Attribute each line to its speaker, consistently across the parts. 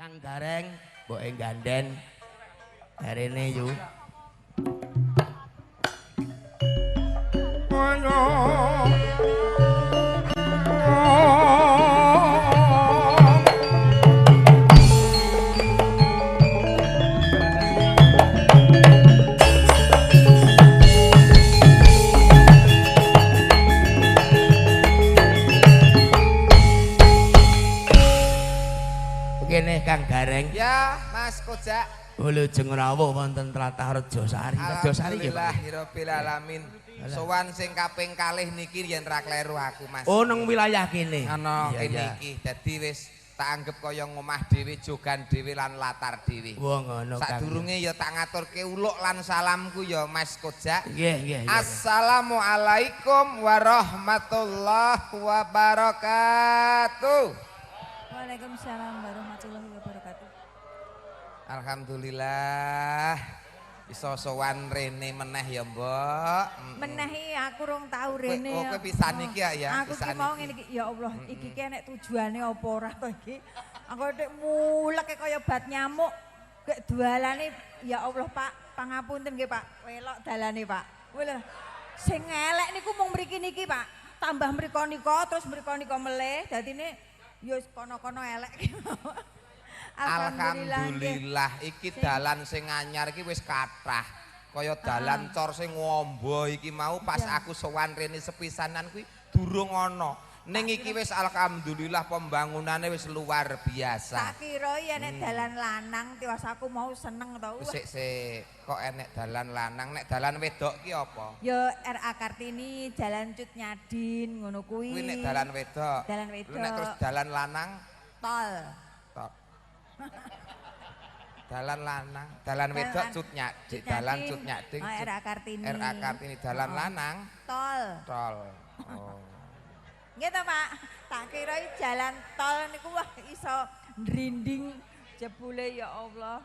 Speaker 1: Kang Gareng, mbok ganden. Harene yu. Kene Kang Gareng.
Speaker 2: Ya, Mas Kojak.
Speaker 1: Wilujeng rawuh wonten tlatah Rejasari. Rejasari nggih, Pak.
Speaker 2: Alhamdulillahirabbil alamin. Sowan sing kaping kalih niki yen ra kleru aku, Mas.
Speaker 1: Oh, nang wilayah kene.
Speaker 2: Ana kene iki. Dadi wis tak anggap kaya ngomah dhewe, jogan dhewe lan latar dhewe.
Speaker 1: Wah, ngono Kang.
Speaker 2: Sadurunge ya tak ngaturke uluk lan salamku ya Mas Kojak.
Speaker 1: Nggih.
Speaker 2: Assalamualaikum warahmatullahi wabarakatuh.
Speaker 3: Waalaikumsalam warahmatullahi wabarakatuh.
Speaker 2: Alhamdulillah iso sowan rene meneh ya, Mbok.
Speaker 3: Menehi aku rong tau rene.
Speaker 2: Kowe pisan iki ya.
Speaker 3: Aku ki mau ngene iki, ya Allah, iki ki nek tujuane apa ora to iki? Aku nek mulek kaya bat nyamuk. Gek dualane ya Allah, Pak, pangapunten nggih, Pak. Welok dalane, Pak. Lho. Sing elek niku mung mriki niki, Pak. Tambah mriko nika terus mriko nika meleh, dadine ya kono-kono elek.
Speaker 2: Alhamdulillah iki dalan sing anyar iki wis kathah. Kaya dalan cor sing ngombo iki mau pas aku sowan rene sepisanan kuwi durung ana. Ning iki wis alhamdulillah pembangunane wis luar biasa.
Speaker 3: Tak kira ya nek dalan lanang tiwas aku mau seneng to.
Speaker 2: Sik kok enek dalan lanang, nek dalan wedok ki apa?
Speaker 3: Ya RA Kartini Jalan Cut Nyadin ngono kuwi.
Speaker 2: Kuwi nek dalan wedok.
Speaker 3: Dalan wedok.
Speaker 2: Nek terus dalan lanang
Speaker 3: Tol.
Speaker 2: tok. Dalan lanang, dalan wedok Cut Nyadin, dalan Cut Nyadin.
Speaker 3: RA Kartini.
Speaker 2: RA Kartini dalan lanang
Speaker 3: Tol.
Speaker 2: tol. Oh.
Speaker 3: Nggih to, Pak. Tak kira jalan tol niku wah iso ndrinding jebule ya Allah.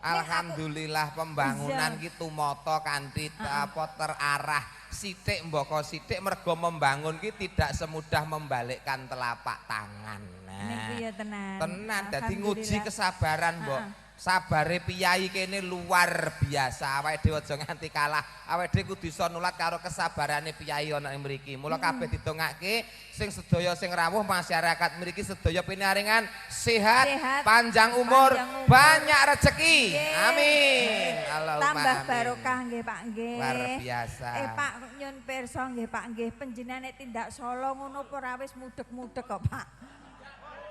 Speaker 2: Alhamdulillah pembangunan ki tumata kanthi apa terarah sithik mbaka sithik mergo membangun ki tidak semudah membalikkan telapak tangan.
Speaker 3: Niku ya tenan.
Speaker 2: Tenan dadi nguji kesabaran, Mbok. Sabare piyai kene luar biasa. Awake dhewe aja nganti kalah. Awake dhewe kudu iso nulat karo kesabarane piyai ana ing mriki. Mula kabeh didongake sing sedaya sing rawuh masyarakat mriki sedaya pinaringan sehat, panjang umur, banyak rezeki. Amin. Allahumma
Speaker 3: Tambah
Speaker 2: amin.
Speaker 3: barokah nggih, Pak nggih.
Speaker 2: Luar biasa.
Speaker 3: Pak nyun pirsa nggih, Pak nggih. Panjenengan tindak solo ngono apa ora wis mudhek-mudhek kok, Pak?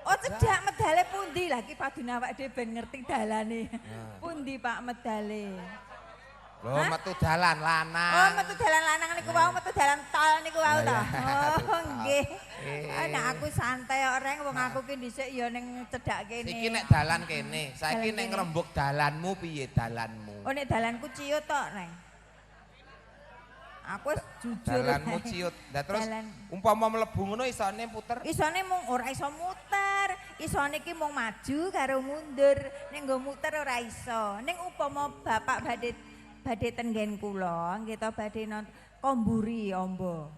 Speaker 3: Oh cedak medale pundi lah ki padune awake dhewe ben ngerti dalane. Pundi Pak medale?
Speaker 2: Lho metu dalan lanang.
Speaker 3: Oh metu dalan lanang niku wau, metu dalan tol niku wau to. Oh nggih. Nek aku santai orang wong aku ki dhisik ya ning cedhak kene.
Speaker 2: Iki nek dalan kene, saiki ning ngrembug dalanmu piye dalanmu?
Speaker 3: Oh nek dalanku ciut tok, Neng. Aku wis jujur.
Speaker 2: Dalanmu ciut. Lah terus umpama mlebu ngono isone puter.
Speaker 3: Isone mung ora iso muter. Isone ki mung maju karo mundur. Nek nggo muter ora iso. Ning upama bapak badhe tenggen kula, nggih to badhe komburi amba.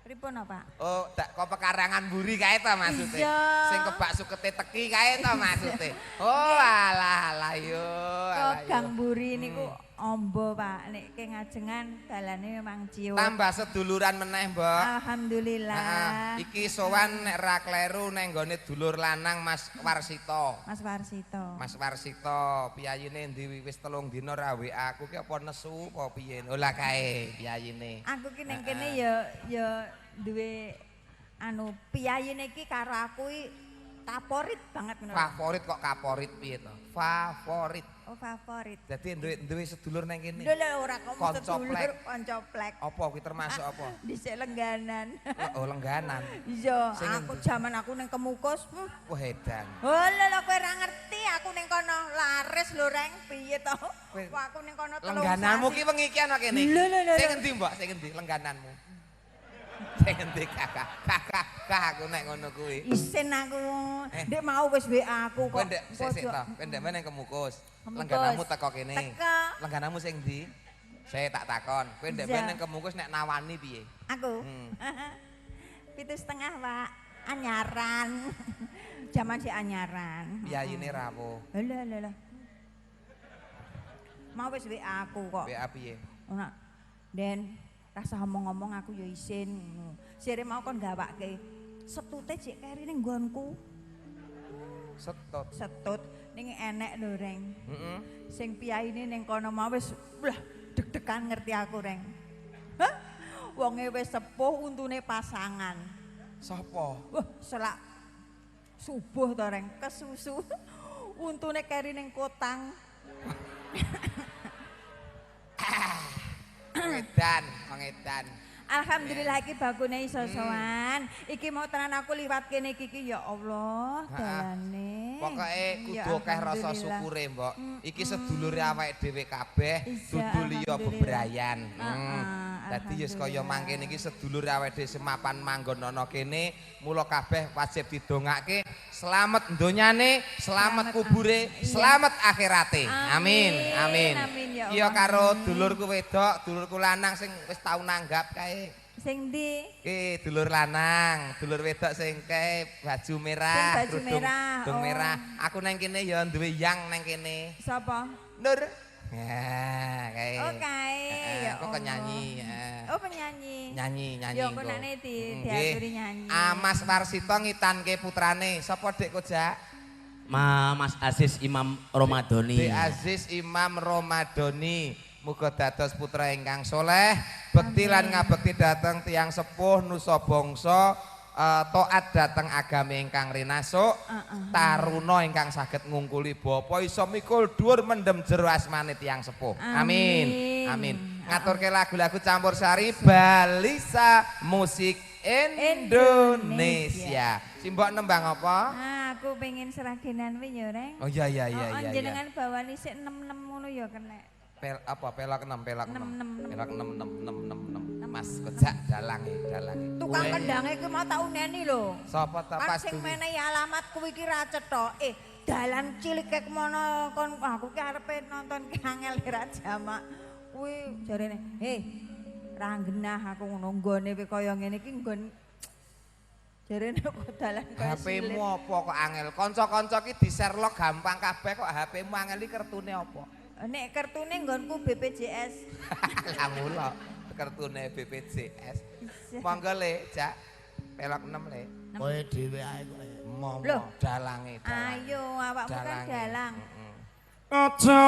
Speaker 3: Pripun Pak?
Speaker 2: Oh, tak kok pekarangan mburi kae to maksude. Sing kebak sukete teki kae to maksude. Oh, alah yo.
Speaker 3: Kok gang mburi niku amba Pak, nek ke ngajengan dalane memang ciut.
Speaker 2: Tambah seduluran meneh, Mbok.
Speaker 3: Alhamdulillah.
Speaker 2: Iki sowan nek ra kleru nang nggone dulur lanang Mas Warsito.
Speaker 3: Mas Warsito.
Speaker 2: Mas Warsito, piyayine ndi wis 3 dina ra WA aku ki apa nesu apa piye? Olah kae piyayine.
Speaker 3: Aku ki ning kene ya duwe anu piyayine ki karo aku favorit banget ngono.
Speaker 2: Favorit kok kaporit piye to? Favorit.
Speaker 3: Oh favorit.
Speaker 2: Dadi duwe sedulur nang kene.
Speaker 3: Lho ora kok sedulur kanca plek.
Speaker 2: Apa kuwi termasuk apa?
Speaker 3: Dhisik lengganan.
Speaker 2: Oh lengganan.
Speaker 3: Iya, aku jaman aku ning Kemukus.
Speaker 2: Wah edan.
Speaker 3: Oh lho kowe ora ngerti aku ning kono laris lho Reng, piye to? Wah aku ning kono telung.
Speaker 2: Lenggananmu ki wengi iki ana kene.
Speaker 3: Lho.
Speaker 2: Sing endi, Mbok? Sing endi lenggananmu? Sing endi kakak? Kakak aku nek ngono kuwi.
Speaker 3: Isin aku. Ndek mau wis WA aku kok.
Speaker 2: Kowe ndek sik to. Kowe ndek meneh Kemukus.
Speaker 3: Kemukus.
Speaker 2: Lenggananmu teko kene.
Speaker 3: Teko.
Speaker 2: Lenggananmu sing endi? Saya tak takon. Kowe ndek meneh Kemukus nek nawani piye?
Speaker 3: Aku. 7,5 Pak. Anyaran. Zaman si anyaran.
Speaker 2: Piyayine rawuh.
Speaker 3: Lah. Mau wis WA aku kok.
Speaker 2: WA piye?
Speaker 3: Ora. Den, rasa ngomong-ngomong aku ya isin ngono. Sire mau kon gawake setute jek keri ning nggonku. Setut ning enek lho, Reng.
Speaker 2: Heeh.
Speaker 3: Sing piyaine ning kono mau wis lah deg-degan ngerti aku, Reng. Hah? Wonge wis sepuh untune pasangan.
Speaker 2: Sapa?
Speaker 3: Wah, selak subuh to, Reng, kesusu. Untune keri ning kotang.
Speaker 2: Pengedan.
Speaker 3: Alhamdulillah iki bagune iso sowan. Iki mau tenan aku liwat kene iki ya Allah, dalane.
Speaker 2: Pokoke
Speaker 3: Ya,
Speaker 2: kudu akeh rasa
Speaker 3: alhamdulillah.
Speaker 2: syukure, Mbok. Iki sedulure awake dhewe kabeh, dudu liya bebrayan. Dadi ya kaya mangkene iki sedulure awake dhewe semapan manggon ana kene, mula kabeh wajib didongake selamat donyane, selamat kubure, selamat akhirate. Amin.
Speaker 3: Amin, ya
Speaker 2: Iya
Speaker 3: Allah.
Speaker 2: karo dulurku wedok, dulurku lanang sing wis tau nanggap kae.
Speaker 3: Sing ndi?
Speaker 2: Dulur lanang, dulur wedok sing kae baju merah,
Speaker 3: Sing baju
Speaker 2: kerudung-
Speaker 3: merah,
Speaker 2: kerudung
Speaker 3: oh.
Speaker 2: merah. Aku nang kene ya duwe yang nang kene.
Speaker 3: Sapa?
Speaker 2: Nur. Ya, kae.
Speaker 3: Oh, kae. Ya
Speaker 2: Kok
Speaker 3: Allah.
Speaker 2: nyanyi.
Speaker 3: Oh, penyanyi.
Speaker 2: Nyanyi.
Speaker 3: Ya
Speaker 2: engko.
Speaker 3: kok nek
Speaker 2: Nggih.
Speaker 3: diaturi nyanyi.
Speaker 2: Mas Warsito ngitanke putrane. Sapa Dik Kojak?
Speaker 1: Mas Aziz Imam Romadhoni.
Speaker 2: Dik Aziz Imam Romadhoni. Muga dados putra ingkang soleh, bekti lan ngabekti dhateng tiyang sepuh nusa bangsa, taat dhateng agami ingkang rinasuk, taruna ingkang saged ngungkuli bapa isa mikul dhuwur mendem jero asmane tiyang sepuh. Amin. Amin. Ngaturke lagu-lagu campursari Balisa Musik Indonesia. Simbok nembang apa?
Speaker 3: Aku pengen seragenan wi ya, Reng.
Speaker 2: Oh iya.
Speaker 3: Jenengan bawani sik 6-6 ngono ya kenek.
Speaker 2: Pelak 6.
Speaker 3: Enam.
Speaker 2: Pelak 6. Mas Kojak dalange.
Speaker 3: Tukang kendange iki mau tak uneni lho.
Speaker 2: Sapa ta
Speaker 3: Kan
Speaker 2: pas
Speaker 3: sing
Speaker 2: duwe?
Speaker 3: menehi alamat kuwi iki ra cethoke. Dalan cilik kek mono kon aku ki arepe nonton ki angel ra jamak. Kuwi jarene, "Hei, ra genah aku ngono nggone kowe kaya ngene iki nggon." Jarene kok dalan kaya
Speaker 2: HP-mu apa kok angel? Kanca-kanca ki di-share gampang kabeh kok HP-mu angel iki kertune apa?
Speaker 3: Nek kertune nggonku BPJS.
Speaker 2: Lah mula kertune BPJS. Monggo Le, Jak. Pelak 6 Le.
Speaker 1: Kowe dhewe ae kowe.
Speaker 3: Loh.
Speaker 2: Dalange.
Speaker 3: Ayo awakmu kan dalang.
Speaker 4: Aja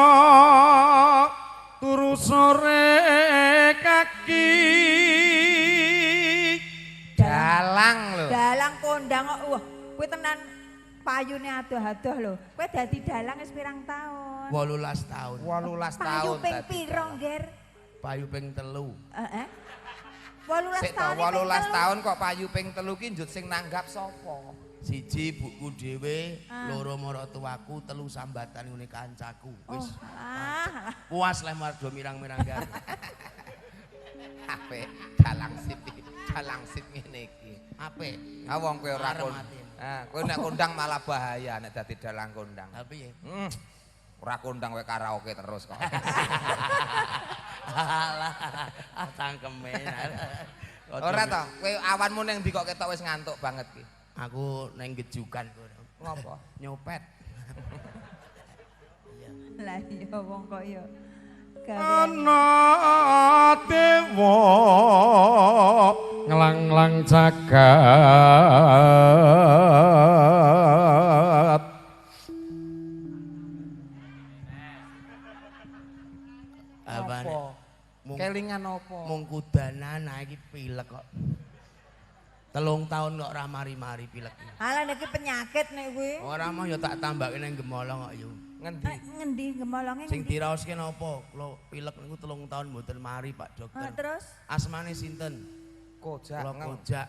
Speaker 4: turu sore kaki
Speaker 2: Dalang lho.
Speaker 3: Dalang kondang kok. Wah, kowe tenan payune adoh-adoh lho. Kowe dadi dalang wis pirang taun?
Speaker 1: 18 tahun.
Speaker 2: 18
Speaker 3: Payu
Speaker 2: tahun
Speaker 3: ping
Speaker 2: dadi
Speaker 3: piro,
Speaker 2: dalang.
Speaker 3: Nger?
Speaker 1: Payu ping 3.
Speaker 3: Heeh. 18
Speaker 2: Sik to
Speaker 3: tahun.
Speaker 2: 18 tahun kok payu ping 3 ki njut sing nanggap sapa?
Speaker 1: Siji buku dhewe,
Speaker 3: Ah.
Speaker 1: loro maratuwaku, 3 sambatan ngene kancaku. Wis
Speaker 3: Ah,
Speaker 1: puas leh mardo mirang-mirang gar.
Speaker 2: Apik, dalang sip ngene iki.
Speaker 1: Apik.
Speaker 2: Ah wong kowe ora
Speaker 1: Arep
Speaker 2: kon.
Speaker 1: mati.
Speaker 2: Kowe nek kondang malah bahaya nek dadi dalang kondang.
Speaker 1: Tapi ya.
Speaker 2: Ora kondang kowe karaoke terus kok.
Speaker 1: Alah, cangkeme.
Speaker 2: Ora to, kowe awanmu ning ndi kok ketok wis ngantuk banget ki.
Speaker 1: Aku neng gejukan
Speaker 2: Ngopo?
Speaker 1: nyopet.
Speaker 3: lah iya wong kaya gawe
Speaker 4: ana dewa ngelanglang jagat
Speaker 1: Apa?
Speaker 2: Kelingan apa?
Speaker 1: Mung kudanan iki pilek kok. 3 tahun kok ora mari-mari pilek.
Speaker 3: Alah niki penyakit nek kuwi.
Speaker 1: Ora mau ya tak tambake nang gemolong kok yo.
Speaker 2: Ngendi?
Speaker 3: Ngendi gemolonge
Speaker 1: Sing
Speaker 3: ngendi?
Speaker 1: diraoske napa? Kula pilek niku 3 tahun mboten mari Pak Dokter.
Speaker 3: Terus
Speaker 1: Asmane sinten?
Speaker 2: Kojak.
Speaker 1: Kula Kojak.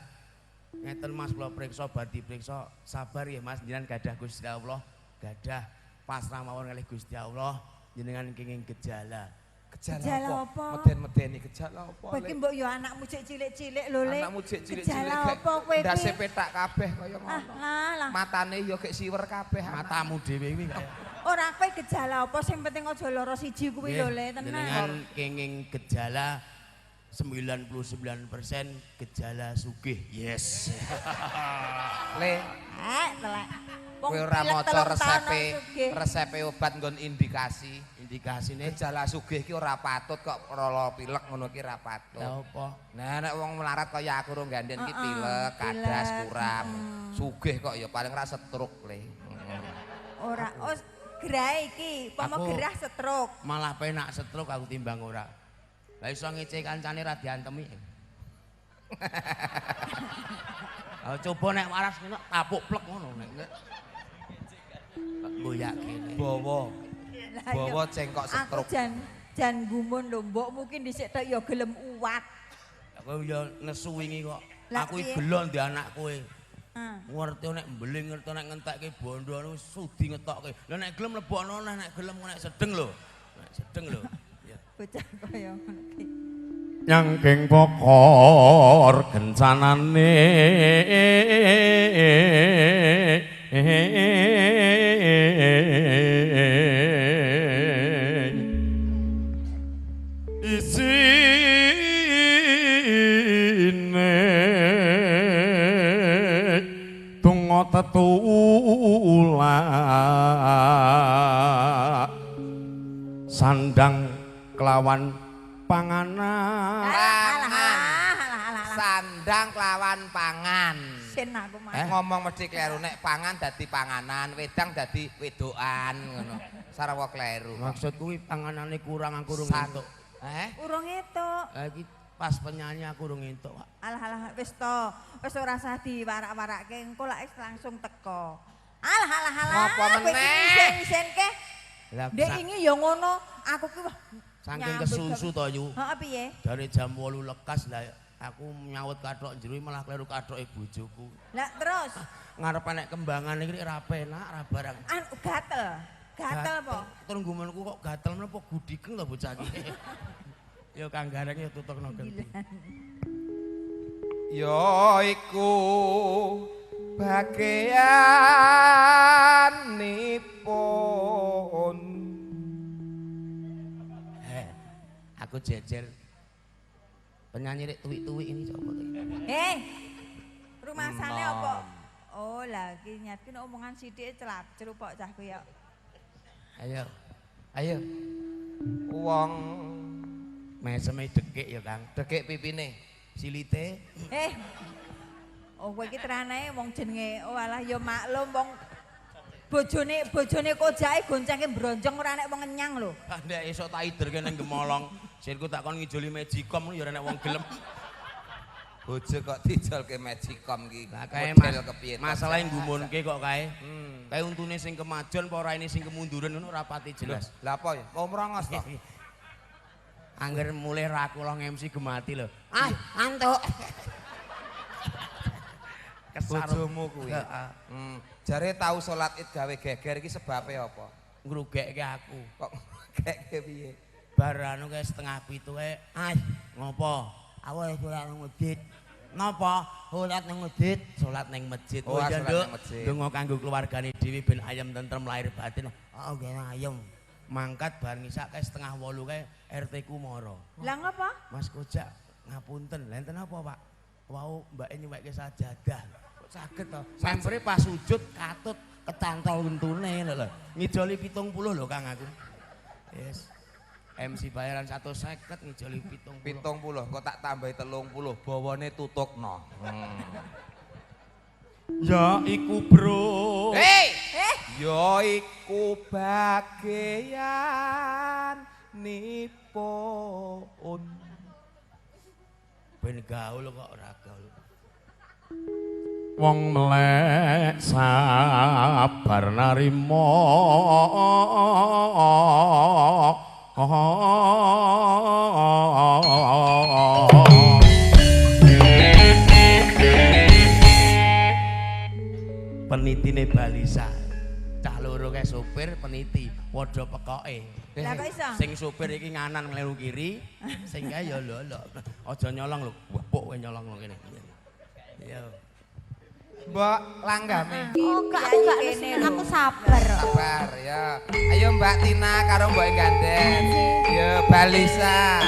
Speaker 1: Ngeten Mas kula priksa bar dipriksa sabar ya Mas jenengan gadah Gusti Allah, gadah pasrah mawon kalih Gusti Allah jenengan kenging gejala.
Speaker 3: Gejala apa?
Speaker 2: Meden-medeni gejala apa?
Speaker 3: kowe iki mbok yo anakmu cek cilik-cilik lho Le.
Speaker 2: Anakmu cek cilik-cilik
Speaker 3: Gejala
Speaker 2: kayak
Speaker 3: apa kowe
Speaker 2: ndase
Speaker 3: iki?
Speaker 2: petak kabeh kaya
Speaker 3: Ah,
Speaker 2: ngono.
Speaker 3: lah.
Speaker 2: Matane ya gek siwer kabeh.
Speaker 1: Matamu dhewe kuwi kaya.
Speaker 3: Ora kowe gejala apa sing penting aja lara siji kuwi lho Le,
Speaker 1: Jenengan
Speaker 3: tenan.
Speaker 1: kenging gejala 99% gejala sugih. Yes.
Speaker 2: Le,
Speaker 3: telek.
Speaker 2: kowe ora maca resepe obat nggon indikasi.
Speaker 1: Indikasine
Speaker 2: Gejala sugih ki ora patut kok rolo pilek ngono ki ora patut.
Speaker 1: lha apa?
Speaker 2: Nah, nek wong melarat kaya aku rong gandhen ki pilek, kadas, kuram. Sugih kok ya paling ra stroke le.
Speaker 3: Ora, gerah iki, pomo
Speaker 1: Aku-
Speaker 3: gerah stroke.
Speaker 1: Malah penak stroke aku timbang ora. Lah iso ngece kancane ra diantemi. Coba nek waras ngono tapuk plek ngono nek. Goyak kene.
Speaker 2: Bawa.
Speaker 3: Lah,
Speaker 2: Bawa
Speaker 3: iya.
Speaker 2: cengkok
Speaker 3: Aku
Speaker 2: stroke.
Speaker 3: jan gumun lho, mbok mungkin dhisik tok ya gelem uwat.
Speaker 1: Aku ya nesu wingi kok.
Speaker 3: Lah,
Speaker 1: Aku
Speaker 3: piye?
Speaker 1: gelo ndek anak kowe.
Speaker 3: Heeh.
Speaker 1: Ngerti nek mbeling ngerti nek ngentekke bondo anu sudi ngetokke. Lah nek gelem lebokno nek gelem nek sedeng lho. Nek sedeng lho. Ya.
Speaker 3: Bocah kaya ngono ki.
Speaker 4: Nyangking pokor kencanane isine tungo tetulak sandang kelawan panganan.
Speaker 2: Sandang kelawan pangan.
Speaker 3: Sen aku mah.
Speaker 2: Ngomong mesti kleru nek pangan dadi panganan, wedang dadi wedokan ngono. Sarwa kleru.
Speaker 1: Maksud kuwi panganane kurang aku urung
Speaker 2: San-
Speaker 1: entuk.
Speaker 3: Urung etuk.
Speaker 1: Lah iki pas penyanyi aku urung entuk, Pak.
Speaker 3: Alah wis to, wis ora usah diwarak-warake, engko lak langsung teko. Alah.
Speaker 2: Ngopo meneh?
Speaker 3: Isen-isenke.
Speaker 1: Lah
Speaker 3: Ndek ingi ya ngono, aku ki wah.
Speaker 1: saking
Speaker 3: nyambut
Speaker 1: kesusu to Yu.
Speaker 3: Heeh piye?
Speaker 1: Dari jam 8 lekas lah aku nyawut kathok jero malah kleru kathoke bojoku.
Speaker 3: Lah terus
Speaker 1: Ngarep nek kembangan iki ra penak ra barang.
Speaker 3: gatel. Gatel apa?
Speaker 1: Tunggumanku kok gatel menapa gudigeng to bocah iki. Ya Kang Gareng ya tutukno genti.
Speaker 2: Ya iku bagianipun.
Speaker 1: Aku jejer penyanyi rek tuwik-tuwik ini coba tuh.
Speaker 3: Rumasane apa? Oh, lagi nyatkin omongan sithik celap-celup kok cah kuwi ya.
Speaker 1: Ayo
Speaker 2: Wong
Speaker 1: meseme dekik ya Kang.
Speaker 2: dekik pipine.
Speaker 1: Silite
Speaker 3: Oh kowe iki teranae wong jenenge oh alah ya maklum wong bojone kojake goncengke bronjong ora nek wong ngenyang lho.
Speaker 1: Nek esuk tak iderke ning Gemolong, sirku tak kon ngijoli Magicom ya ora nek wong gelem.
Speaker 2: Bojo kok dijolke Magicom ki.
Speaker 1: Lah kae
Speaker 2: Model kepiye?
Speaker 1: masalah nggumunke kok kae. Kae untune sing kemajon apa ora ini sing kemunduran ngono ora pati jelas.
Speaker 2: Lah apa ya? Wong merongos to.
Speaker 1: Angger mulai ra kula MC gemati lho. Antuk.
Speaker 2: Bojomu kuwi.
Speaker 1: Heeh.
Speaker 2: Jare tau salat Id gawe geger iki sebabe apa?
Speaker 1: Ngrugekke aku.
Speaker 2: Kok geger piye?
Speaker 1: Bar anu kae setengah 7 kae. Ngopo? Aku salat nang masjid. Napa? Salat nang masjid, salat nang masjid.
Speaker 2: Oh,
Speaker 1: iya,
Speaker 2: salat
Speaker 1: Nduk.
Speaker 2: nang masjid.
Speaker 1: Donga kanggo keluargane dhewe ben ayem tentrem lahir batin. Oh, nggih ayem. Mangkat bar ngisak kae setengah 8 kae RT ku moro.
Speaker 3: Lah ngapa?
Speaker 1: Mas Kojak ngapunten, lha enten apa, Pak? Wau mbake nyuwekke sajadah. Kok saged to? Sampere pas sujud katut kecantol untune lho. Ngijoli 70 lho Kang aku. Yes. MC bayaran 150 ngijoli 70.
Speaker 2: 70 kok tak tambahi 30 bawane tutukno.
Speaker 4: ya iku bro
Speaker 2: Ya iku bagian nipun.
Speaker 1: Ben gaul kok ora gaul.
Speaker 4: wong melek sabar narima
Speaker 1: Penitine balisa. Cah loro kae sopir peniti padha pekoke.
Speaker 3: Lah kok iso?
Speaker 1: Sing sopir iki nganan ngleru kiri, sing kae ya lho. Aja nyolong lho, wapuk kowe nyolong lho kene. Iya.
Speaker 2: Mbak langgame.
Speaker 3: Oh, enggak aku sabar.
Speaker 2: Sabar ya. Ayo Mbak Tina karo Mbak Ganden. Ya Balisa.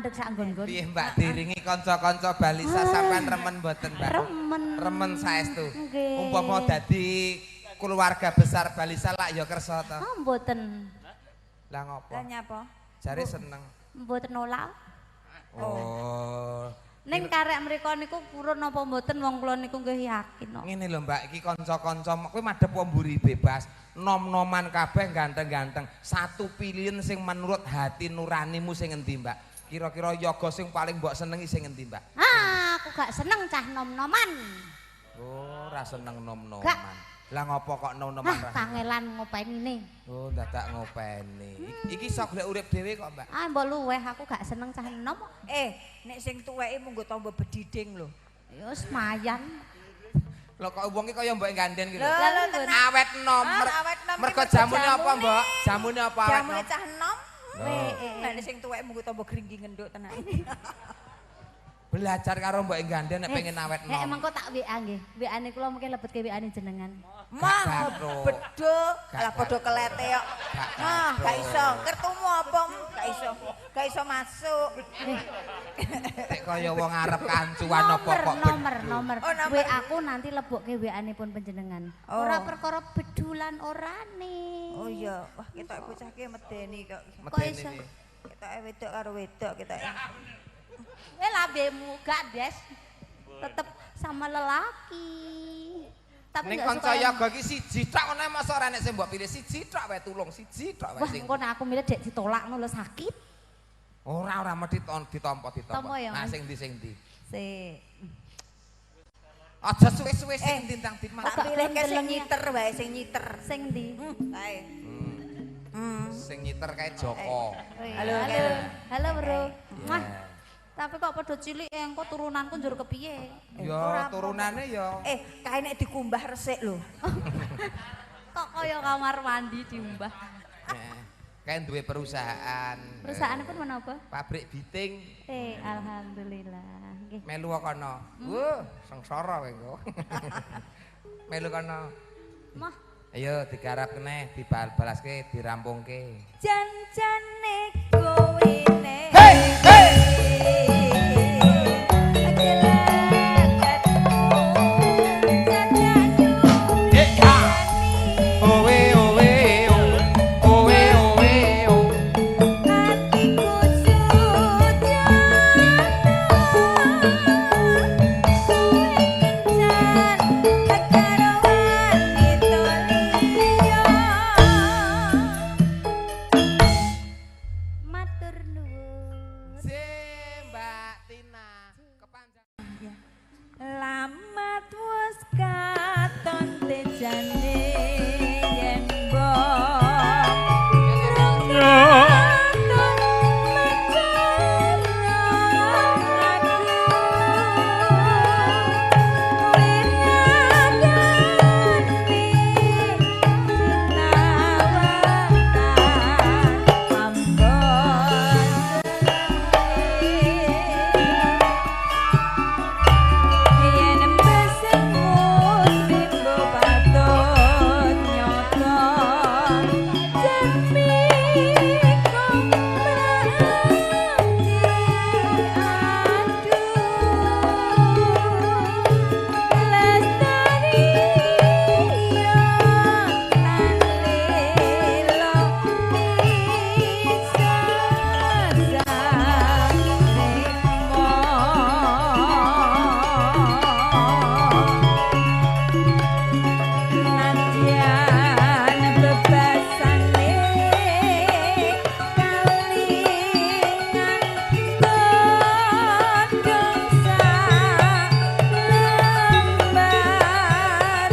Speaker 5: mandeg sak nggon-nggon.
Speaker 2: Piye Mbak diringi kanca-kanca balisa sampean remen mboten Mbak?
Speaker 5: Remen.
Speaker 2: Remen saestu.
Speaker 5: Nggih.
Speaker 2: Umpama dadi keluarga besar balisa lak ya kersa to.
Speaker 5: Oh, mboten.
Speaker 2: Lah ngopo?
Speaker 3: Lah nyapa?
Speaker 2: Jare seneng.
Speaker 5: Mboten nolak.
Speaker 2: Oh.
Speaker 5: Ning karek mriku niku purun napa mboten wong kula niku nggih yakin kok.
Speaker 2: Ngene lho Mbak, iki kanca-kanca kowe madhep mburi bebas. Nom-noman kabeh ganteng-ganteng. Satu pilihan sing menurut hati nuranimu sing endi Mbak? Kira-kira yoga sing paling mbok senengi sing endi Mbak?
Speaker 5: Ah, aku gak seneng cah nom-noman.
Speaker 2: Oh, ora seneng nom-noman.
Speaker 5: Gak.
Speaker 2: Lah ngopo kok nom-noman
Speaker 5: Ah, kangelan ngopenine.
Speaker 2: Oh, dadak ngopeni. Iki iso golek urip dhewe kok, Mbak.
Speaker 5: Ah, mbok luweh aku gak seneng cah nom.
Speaker 3: Nek sing tuweke munggo tambah bediding lho.
Speaker 5: Ya wis mayan.
Speaker 2: Lho kok wong iki kaya mbok ganden gitu.
Speaker 3: Lho, tenan.
Speaker 2: Awet nom.
Speaker 3: Awet nom ki
Speaker 2: Mergo
Speaker 3: mergo
Speaker 2: jamune apa,
Speaker 3: jamune.
Speaker 2: Mbok? Jamune apa awet
Speaker 3: Jamune
Speaker 2: nom?
Speaker 3: cah enom.
Speaker 5: Nek
Speaker 3: Nek sing tuweke munggo tambah gringgi ngenduk tenan.
Speaker 2: Belajar karo mbok ganden nek pengen awet nom.
Speaker 5: Emang kok tak WA nggih. WA-ne kula mungkin lebet ke WA-ne jenengan.
Speaker 3: Mah
Speaker 2: gathuk.
Speaker 3: bedho,
Speaker 2: Gak
Speaker 3: lah padha kelete kok.
Speaker 2: Gak
Speaker 3: Mah
Speaker 2: gathuk.
Speaker 3: gak iso. Kertumu apa? Gak iso. Gak iso masuk.
Speaker 2: Nek kaya wong arep kancuan apa kok.
Speaker 5: Nomor.
Speaker 3: Oh, nomor.
Speaker 5: WA aku nanti lebokke WA-ne pun panjenengan.
Speaker 3: Oh.
Speaker 5: Ora perkara bedulan orane.
Speaker 3: Oh iya, wah kita bocah ki medeni kok.
Speaker 5: Kok iso?
Speaker 2: Medeni.
Speaker 3: Kita wedok karo wedok kita.
Speaker 5: Lambemu gak, Des. Tetep sama lelaki. Tapi
Speaker 2: Ning
Speaker 5: nggak
Speaker 2: kanca
Speaker 5: suka
Speaker 2: yoga iki siji tok ngono masa ora nek sing mbok pilih siji tok wae tulung siji tok wae
Speaker 5: Wah,
Speaker 2: sing.
Speaker 5: engko nek aku milih dek ditolak ngono lho sakit.
Speaker 2: Ora mesti ditampa.
Speaker 5: Tampa ya,
Speaker 2: Nah
Speaker 5: Mas?
Speaker 2: sing ndi?
Speaker 5: Sik.
Speaker 2: Aja suwe-suwe sing ndi tang
Speaker 3: Tak
Speaker 5: Agak
Speaker 3: pilih ke sing
Speaker 5: gelem-gelem ya.
Speaker 3: nyiter wae, sing nyiter.
Speaker 5: Sing ndi?
Speaker 3: Ae.
Speaker 2: Sing nyiter kae Joko.
Speaker 3: Halo,
Speaker 5: Halo, Bro.
Speaker 2: Ya.
Speaker 5: Mah, tapi kok padha cilik engko turunanku njur kepiye?
Speaker 2: Ya turunane ya.
Speaker 3: Kae nek dikumbah resik lho.
Speaker 5: Kok kaya kamar mandi diumbah.
Speaker 2: Kae duwe perusahaan.
Speaker 5: Perusahaan pun menapa?
Speaker 2: Pabrik biting.
Speaker 5: Alhamdulillah. Nggih.
Speaker 2: Melu kono. Wuh, sengsara kowe engko. Melu kono.
Speaker 5: Mah,
Speaker 2: Ayo digarap kene, dibal-balaske, dirampungke.
Speaker 3: Jan-jane kowe nek.
Speaker 5: matur nuwun.
Speaker 2: Mbak Tina, kepanjang.
Speaker 3: Lamat wis katon tejane yen mbok yen pesen bimbo patut nyoto demi komprandi aduh lestari yo lan lelo bisa Nadyan bebasane kalingan godhong lembar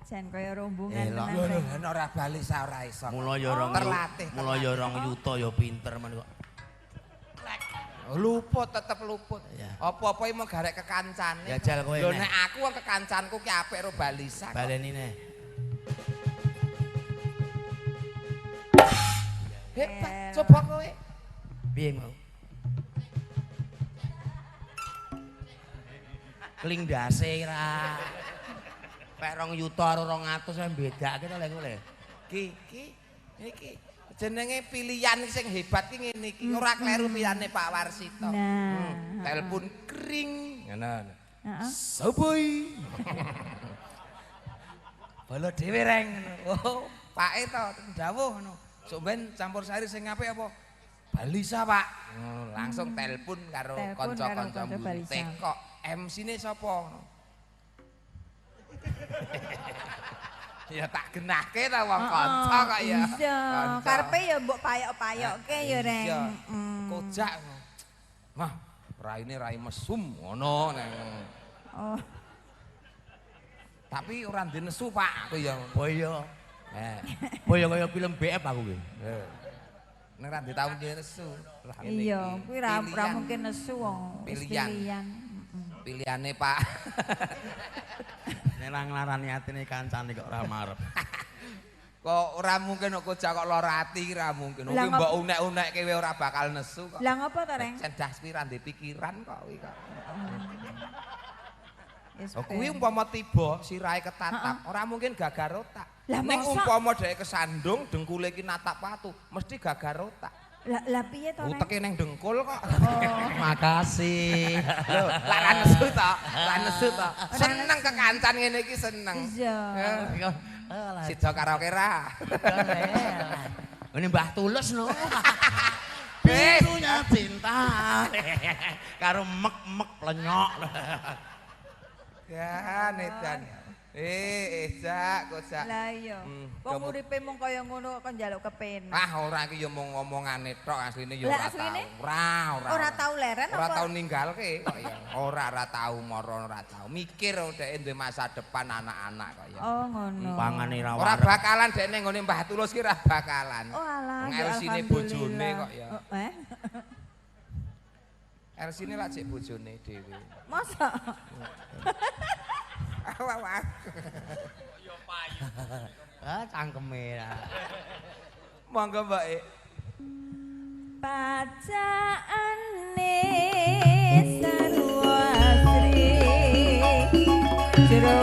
Speaker 3: Jan kaya rombongan
Speaker 2: Elok.
Speaker 3: tenan.
Speaker 2: Ora bali ora iso.
Speaker 4: Mula ya ora
Speaker 2: Terlatih.
Speaker 4: mula ya ora yuta ya pinter men kok.
Speaker 2: Luput tetep luput.
Speaker 1: Ya.
Speaker 2: Apa-apa iki mung garek kekancane.
Speaker 1: Ya jal kowe.
Speaker 2: Lho nek aku wong kekancanku ki apik ro Balisa.
Speaker 1: Baleni ne.
Speaker 2: Hebat, coba kowe.
Speaker 1: Piye mau? Kling dase ra. Pek 2 yuta karo 200 wis bedake to lek kowe.
Speaker 2: Iki jenenge pilihan sing hebat ki ngene iki ora kleru pilihane Pak Warsito.
Speaker 3: Nah.
Speaker 2: Telepon kring ngono.
Speaker 3: Heeh.
Speaker 2: Soboy. Bolo dhewe reng ngono. Oh, pake to dawuh ngono. Sok ben campur sari sing apik apa? Balisa, Pak. Langsung telepon karo
Speaker 3: Telepon
Speaker 2: kanca-kanca
Speaker 3: karo Balisa.
Speaker 2: kok MC-ne sapa? Ya tak genahke ta wong kanca kok ya.
Speaker 3: Iya,
Speaker 2: Kanca.
Speaker 3: karepe ya mbok payok-payokke ya reng.
Speaker 2: Iya. Kojak. Wah, raine rai mesum ngono neng.
Speaker 3: Oh,
Speaker 2: Tapi ora ndek nesu, Pak. Aku ya
Speaker 1: Boyo. Boyo kaya film BF aku kuwi.
Speaker 2: nek ra ndek tau nesu. Lah ngene
Speaker 3: iya,
Speaker 2: iki.
Speaker 3: kuwi ra
Speaker 2: Pilihan.
Speaker 3: mungkin nesu wong. Wis
Speaker 2: Pilihan.
Speaker 3: pilihan.
Speaker 2: Pilihane Pak.
Speaker 1: Nek ra nglarani atine kancane kok ora marep.
Speaker 2: Kok ora mungkin kok kojak kok lara ati ra mungkin.
Speaker 3: Lah,
Speaker 2: Kuwi mbok unek-unekke kowe ora bakal nesu kok.
Speaker 3: Lah ngopo to, Reng?
Speaker 2: Cendas kuwi ra ndek pikiran kok kuwi kok.
Speaker 3: Yes,
Speaker 2: Oh, kuwi umpama tiba sirahe ketatap, ora mungkin gagar otak.
Speaker 3: Lah,
Speaker 2: Ning
Speaker 3: masa?
Speaker 2: umpama dhek kesandung dengkule iki natap watu, mesti gagar otak.
Speaker 3: Lah piye to, Reng?
Speaker 2: Uteke ning dengkul kok.
Speaker 1: Makasih.
Speaker 2: Lho, lah ra nesu to, ra nesu to. Seneng kekancan ngene iki seneng.
Speaker 3: Iya.
Speaker 2: Sida karaoke ra.
Speaker 1: Ini Mbah Tulus no.
Speaker 2: Eh,
Speaker 1: Pintunya cinta. Karo mek-mek plenyok.
Speaker 2: ya nedan. Jak, kocak.
Speaker 3: Lah iya. Wong uripe mung kaya ngono kok njaluk kepenak.
Speaker 2: Ah, ora iki ya mung ngomongane tok, asline ya
Speaker 3: Lah,
Speaker 2: ora
Speaker 3: asline?
Speaker 2: tau. Ora.
Speaker 3: Ora tau leren
Speaker 2: Ora
Speaker 3: apa?
Speaker 2: tau ninggalke kok ya. Ora tau mara ora tau. Mikir dhek duwe masa depan anak-anak kok ya.
Speaker 3: Oh ngono.
Speaker 1: Pangane ra
Speaker 2: Ora
Speaker 1: warep.
Speaker 2: bakalan dhek ning nggone Mbah Tulus ki ora bakalan.
Speaker 3: Oh alah. ya
Speaker 2: Ngelsine
Speaker 3: alhamdulillah.
Speaker 2: bojone kok ya.
Speaker 3: Oh,
Speaker 2: Elsine lak cek bojone dhewe.
Speaker 3: Masa?
Speaker 2: Wah.
Speaker 1: Ah cangkeme ra.
Speaker 2: Monggo Mbak E.
Speaker 3: Pacaane sarwa asri jero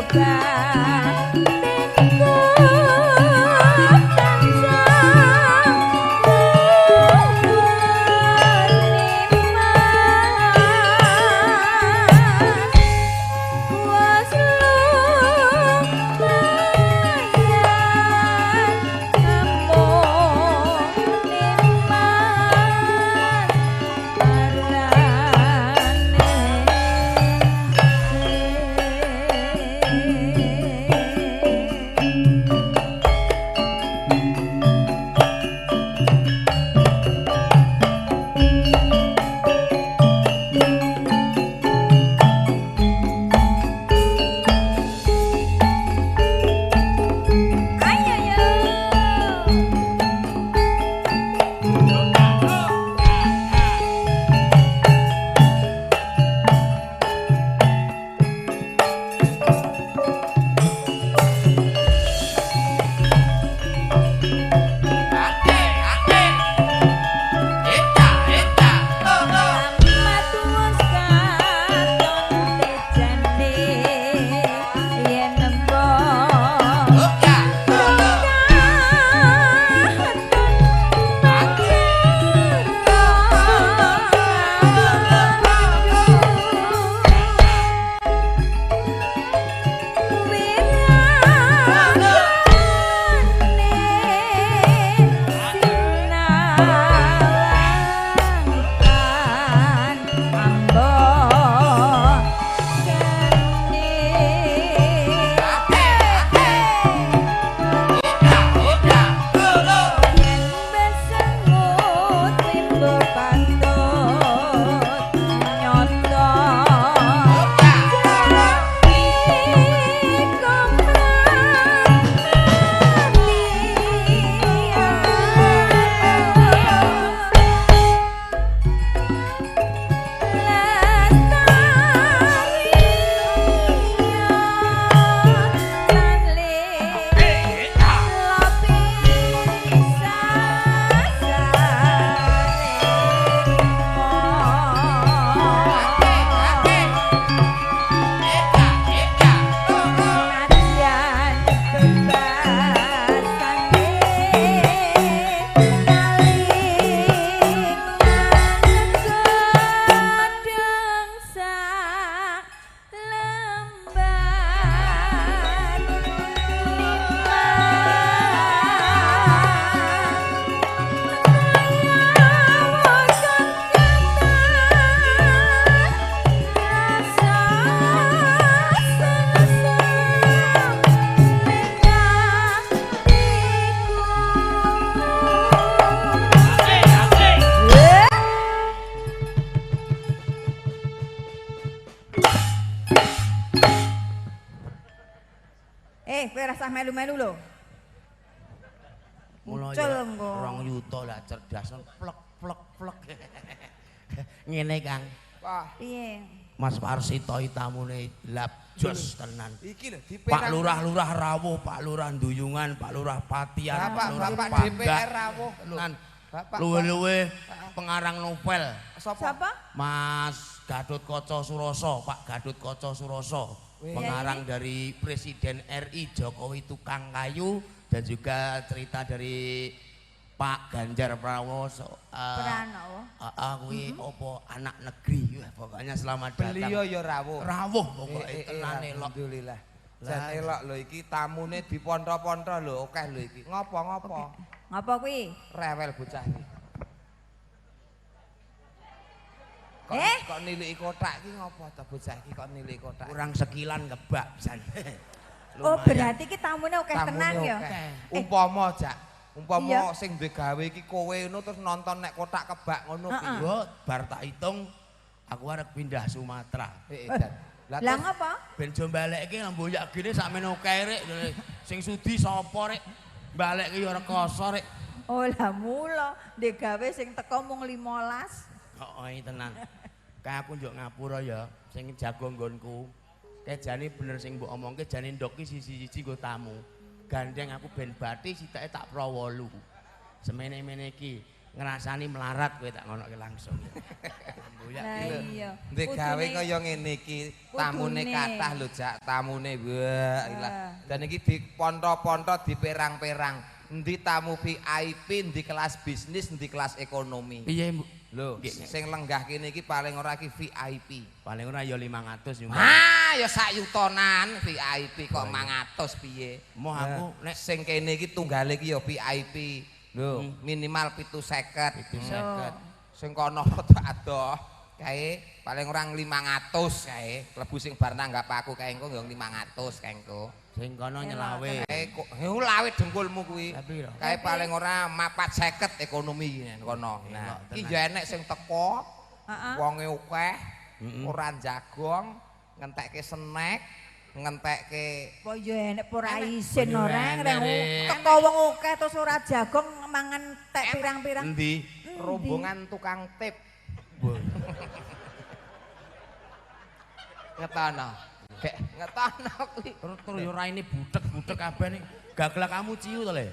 Speaker 3: batinku kowe rasah melu-melu lho.
Speaker 1: Mula
Speaker 3: Muncul
Speaker 1: ya
Speaker 3: engko.
Speaker 1: 2 yuta lah cerdas plek plek plek. Ngene Kang.
Speaker 2: Wah,
Speaker 3: Piye?
Speaker 1: Mas Warsito tamune lap jos tenan.
Speaker 2: iki lho
Speaker 1: Pak
Speaker 2: diperang.
Speaker 1: Lurah-lurah rawuh, Pak Lurah Duyungan, Pak Lurah Patian,
Speaker 2: Bapak
Speaker 1: Pak
Speaker 2: DPR rawuh.
Speaker 1: Tenan.
Speaker 2: Bapak
Speaker 1: Luwe-luwe pengarang novel.
Speaker 3: Siapa?
Speaker 1: Mas Gatot Kaca Suroso, Pak Gatot Kaca Suroso. Pengarang dari Presiden RI Jokowi Tukang Kayu dan juga cerita dari Pak Ganjar Pranowo
Speaker 3: Pranowo.
Speaker 1: kuwi apa anak negeri. Wah, pokoknya selamat datang.
Speaker 2: Beliau ya rawuh.
Speaker 1: Rawuh pokoke tenan elok.
Speaker 2: Alhamdulillah. Jan elok lho iki tamune diponto-ponto lho akeh lho iki. Ngopo-ngopo?
Speaker 3: Ngapa kuwi?
Speaker 2: Rewel bocah iki. Kok niliki kotak iki ngopo ta bocah iki kok niliki kotak?
Speaker 1: Kurang sekilan kebak san.
Speaker 3: Oh, berarti ki tamune akeh tenan ya.
Speaker 2: Umpama Jak, umpama
Speaker 3: Iya.
Speaker 2: sing duwe gawe iki kowe ngono terus nonton nek kotak kebak ngono piye?
Speaker 1: Yo bar tak hitung aku arep pindah Sumatera.
Speaker 2: Dan.
Speaker 3: Lah
Speaker 2: terus
Speaker 3: ngapa?
Speaker 1: Ben jo balekke lemboyak gene sakmene akeh rek. Sing sudi sapa rek? Balekke yo rekoso rek.
Speaker 3: Oh, lah mula ndek gawe sing teko mung 15.
Speaker 1: Heeh tenan. Kayak aku njuk ngapura ya sing jago nggonku. Kayak jane bener sing mbok omongke jane ndok ki siji-siji nggo tamu. Gandeng aku ben bathi sitake tak pro 8. Semene-mene iki ngrasani melarat kowe tak ngonoke langsung. Mboyak
Speaker 3: Lah
Speaker 1: iki lho.
Speaker 3: iya.
Speaker 2: ndek gawe kaya ngene iki tamune
Speaker 3: Kudune.
Speaker 2: kathah lho Jak, tamune wah ilah. Dan iki diponto-ponto diperang-perang. Endi tamu VIP, endi kelas bisnis, endi kelas ekonomi.
Speaker 1: Piye
Speaker 2: Lho, sing lenggah kene iki paling ora iki VIP.
Speaker 1: paling ora ya 500 yo.
Speaker 2: Ya sak yutonan VIP kok 500 piye.
Speaker 1: Moh aku
Speaker 2: Nek sing kene iki tunggale iki ya VIP. Lho, minimal 750.
Speaker 1: 750.
Speaker 2: Sing kono rada adoh kae paling orang 500 kae. Klebu sing bar nanggap aku kae engko ya 500 kae engko.
Speaker 1: Sing kono nyelawe.
Speaker 2: Kae kok lawe dengkulmu kuwi.
Speaker 1: Tapi lho.
Speaker 2: Kae paling ora 450 ekonomi kono. Nah, iki ya enek sing teko
Speaker 3: Heeh.
Speaker 2: wonge akeh, ora jagong, ngentekke snack, ngentekke
Speaker 3: Apa ya enek ora isin
Speaker 1: Yo
Speaker 3: ora
Speaker 1: enek, Rek.
Speaker 3: teko wong akeh terus ora jagong mangan tek pirang-pirang.
Speaker 1: Endi?
Speaker 2: rombongan tukang tip. Ngetono. Gek ngetono kuwi.
Speaker 1: Terus yo raine butek-butek kabeh ning gaglak kamu ciu to le.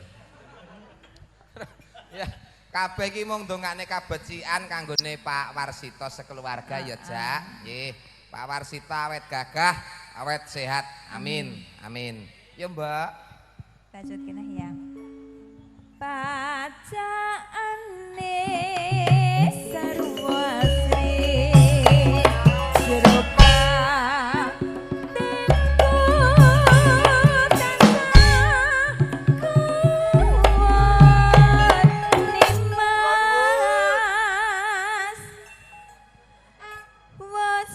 Speaker 2: Ya, kabeh iki mung ndongakne kabecikan kanggone Pak Warsito sekeluarga ya, Jak. Nggih. Pak Warsito awet gagah, awet sehat. Amin. Amin. Ya, Mbak.
Speaker 3: Lanjut kene ya. Pacaane sarwa sri jeropa teko tansah kuat nimas was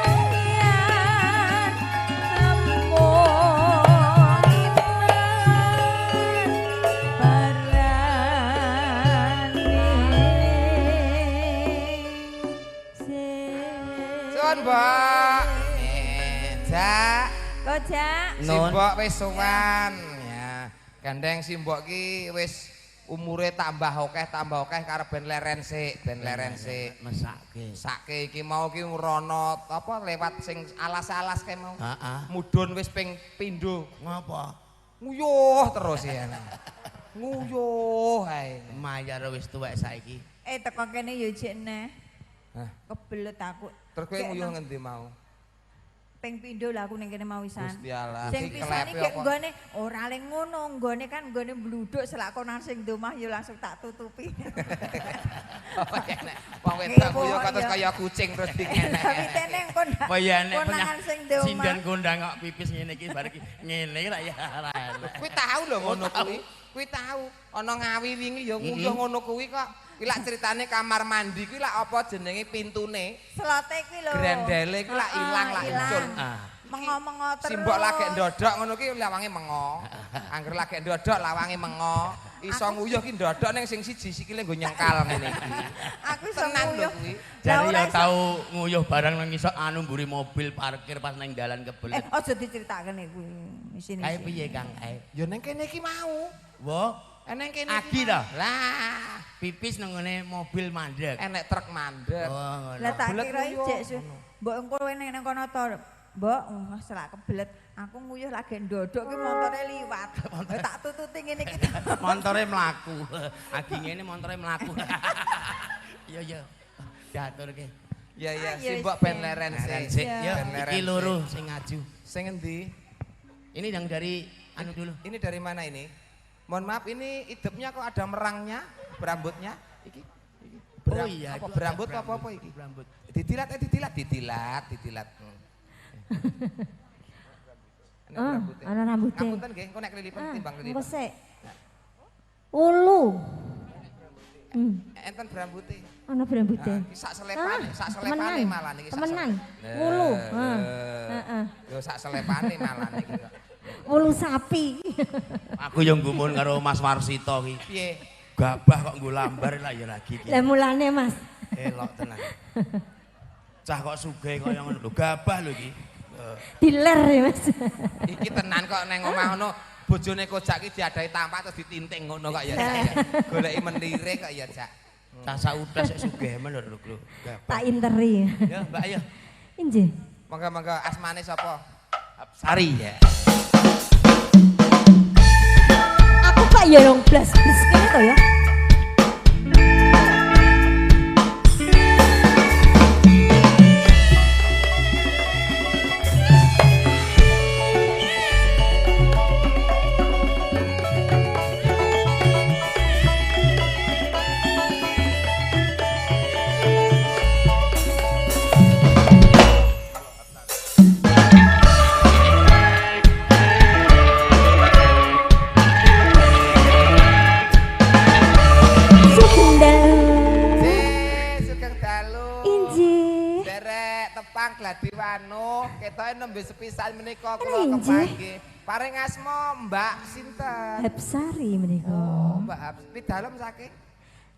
Speaker 3: lumayan sampun
Speaker 2: Suwun, Mbak. Jak.
Speaker 3: Kojak.
Speaker 2: Simbok wis sowan ya. Gandeng simbok ki wis umure tambah akeh karep ben leren sik,
Speaker 1: Mesake.
Speaker 2: Sake iki mau ki rono apa lewat sing alas-alas kae mau.
Speaker 1: Heeh.
Speaker 2: Mudhun wis ping pindho.
Speaker 1: Ngapa?
Speaker 2: Nguyuh terus ya. Nguyuh ae.
Speaker 1: Mayar wis tuwek saiki.
Speaker 3: Teko kene yo jek neh.
Speaker 2: Hah,
Speaker 3: Kebelet aku.
Speaker 2: terus kowe
Speaker 3: Kayak
Speaker 2: nguyuh
Speaker 3: nang-
Speaker 2: ngendi mau?
Speaker 3: Ping pindho lah aku ning kene mau wisan.
Speaker 2: Gusti Allah.
Speaker 3: Sing
Speaker 2: Iki
Speaker 3: pisan
Speaker 2: klepe
Speaker 3: iki
Speaker 2: apa?
Speaker 3: nggone ora le ngono, nggone kan nggone bluduk selakonan sing domah yo langsung tak tutupi.
Speaker 2: Apa enek? Wong wedok
Speaker 3: Kepo,
Speaker 2: nguyuh kok terus
Speaker 3: ya.
Speaker 2: kaya kucing terus dikenek.
Speaker 3: Tapi teneng kon.
Speaker 1: Apa ya nek
Speaker 3: konangan sing domah.
Speaker 1: Sindan kondang kok pipis ngene iki bar iki ngene ra ya ora enak.
Speaker 2: Kuwi tahu lho ngono kuwi. Kuwi tahu. Ana Ngawi wingi ya nguyuh ngono kuwi kok. Kuwi lak critane kamar mandi kuwi lak apa jenenge pintune.
Speaker 3: Selote kuwi lho.
Speaker 2: Grendele kuwi lak ilang lak incul.
Speaker 1: Ah.
Speaker 3: Mengo-mengo terus.
Speaker 2: Simbok lagi ndodok ngono ki lawange mengo. Angger lagi ndodok lawange mengo. Iso nguyuh ki ndodok ning sing siji sikile nggo nyengkal ngene iki.
Speaker 3: Aku iso
Speaker 2: Tenan lho
Speaker 3: nguyuh.
Speaker 2: kuwi.
Speaker 4: Jadi
Speaker 3: ora
Speaker 4: ya
Speaker 3: iso-
Speaker 4: tau nguyuh barang nang isok anu mburi mobil parkir pas nang dalan kebelet.
Speaker 3: Aja diceritakane kuwi. Isine.
Speaker 4: Kae piye Kang kae?
Speaker 2: Ya ning kene iki mau.
Speaker 4: Wo,
Speaker 2: Eneng kene
Speaker 4: Agi
Speaker 2: iki
Speaker 4: ta?
Speaker 2: mau. Lah,
Speaker 4: pipis nang ngene mobil mandek.
Speaker 2: enek truk mandek.
Speaker 4: Oh, ngono.
Speaker 3: Lah tak
Speaker 2: Kebelet
Speaker 3: kira
Speaker 2: nguyuh.
Speaker 3: ijek su. Mbok engko ning kono to. Mbok, selak kebelet. Aku nguyuh lagi ndodok ki montore liwat. Tak tututi ngene iki.
Speaker 4: Montore mlaku. Agi ngene montore mlaku. Iya iya. Diaturke.
Speaker 2: Ya ya,
Speaker 3: Ah, ya
Speaker 2: si mbok
Speaker 3: wis,
Speaker 2: ben
Speaker 3: Ben.
Speaker 2: leren
Speaker 4: Leren
Speaker 2: sik.
Speaker 4: sik.
Speaker 3: Ya.
Speaker 4: Ya,
Speaker 2: Ben leren
Speaker 4: iki
Speaker 2: sik.
Speaker 4: loro sing ngaju.
Speaker 2: Sing endi?
Speaker 4: Ini yang dari anu dulu.
Speaker 2: Ini dari mana ini? Mohon maaf ini hidupnya kok ada merangnya, berambutnya. Iki.
Speaker 4: Oh iya,
Speaker 2: apa
Speaker 4: itu
Speaker 2: berambut
Speaker 4: ada
Speaker 2: apa iki?
Speaker 4: Berambut.
Speaker 2: Ditilat. Ini berambutnya.
Speaker 6: Ana rambutnya.
Speaker 2: Ngapunten nggih, engko nek kelilipan timbang
Speaker 6: Engko
Speaker 2: kelilipan.
Speaker 6: sik. Ulu.
Speaker 2: Enten berambutnya.
Speaker 6: Ana berambutnya.
Speaker 2: Nah, iki sak selepane malah niki.
Speaker 6: Temenan. Ulu. Heeh.
Speaker 2: Yo sak selepane malah niki.
Speaker 6: Ulu sapi.
Speaker 4: Aku yang gumun karo Mas Warsito ki.
Speaker 2: Piye?
Speaker 4: Gabah kok nggo lambar lah ya lagi ki.
Speaker 6: Lah mulane Mas.
Speaker 4: Elok tenan. Cah kok sugih kaya ngono lho, gabah lho iki.
Speaker 6: Diler ya Mas.
Speaker 2: Iki tenan kok neng omah ngono bojone Kojak iki diadahi tampak terus ditinting ngono kok ya Cak. Ya. Goleki menire kok ya Cak.
Speaker 4: Cah saudas sik sugih men lho. Gabah.
Speaker 6: Tak interi.
Speaker 4: Ya, Mbak ayo.
Speaker 6: Injih.
Speaker 2: Monggo-monggo asmane sapa?
Speaker 4: Sari ya.
Speaker 6: Aku kok ya dong blas-blas kene to ya.
Speaker 2: Sugeng dalu.
Speaker 6: Injih.
Speaker 2: Derek tepang gladi wanu, ketoke nembe sepisan menika kula
Speaker 6: Injih.
Speaker 2: kepanggih. Paring asma Mbak sinten?
Speaker 6: Hapsari menika.
Speaker 2: Oh, Mbak Habs. Pidalem saking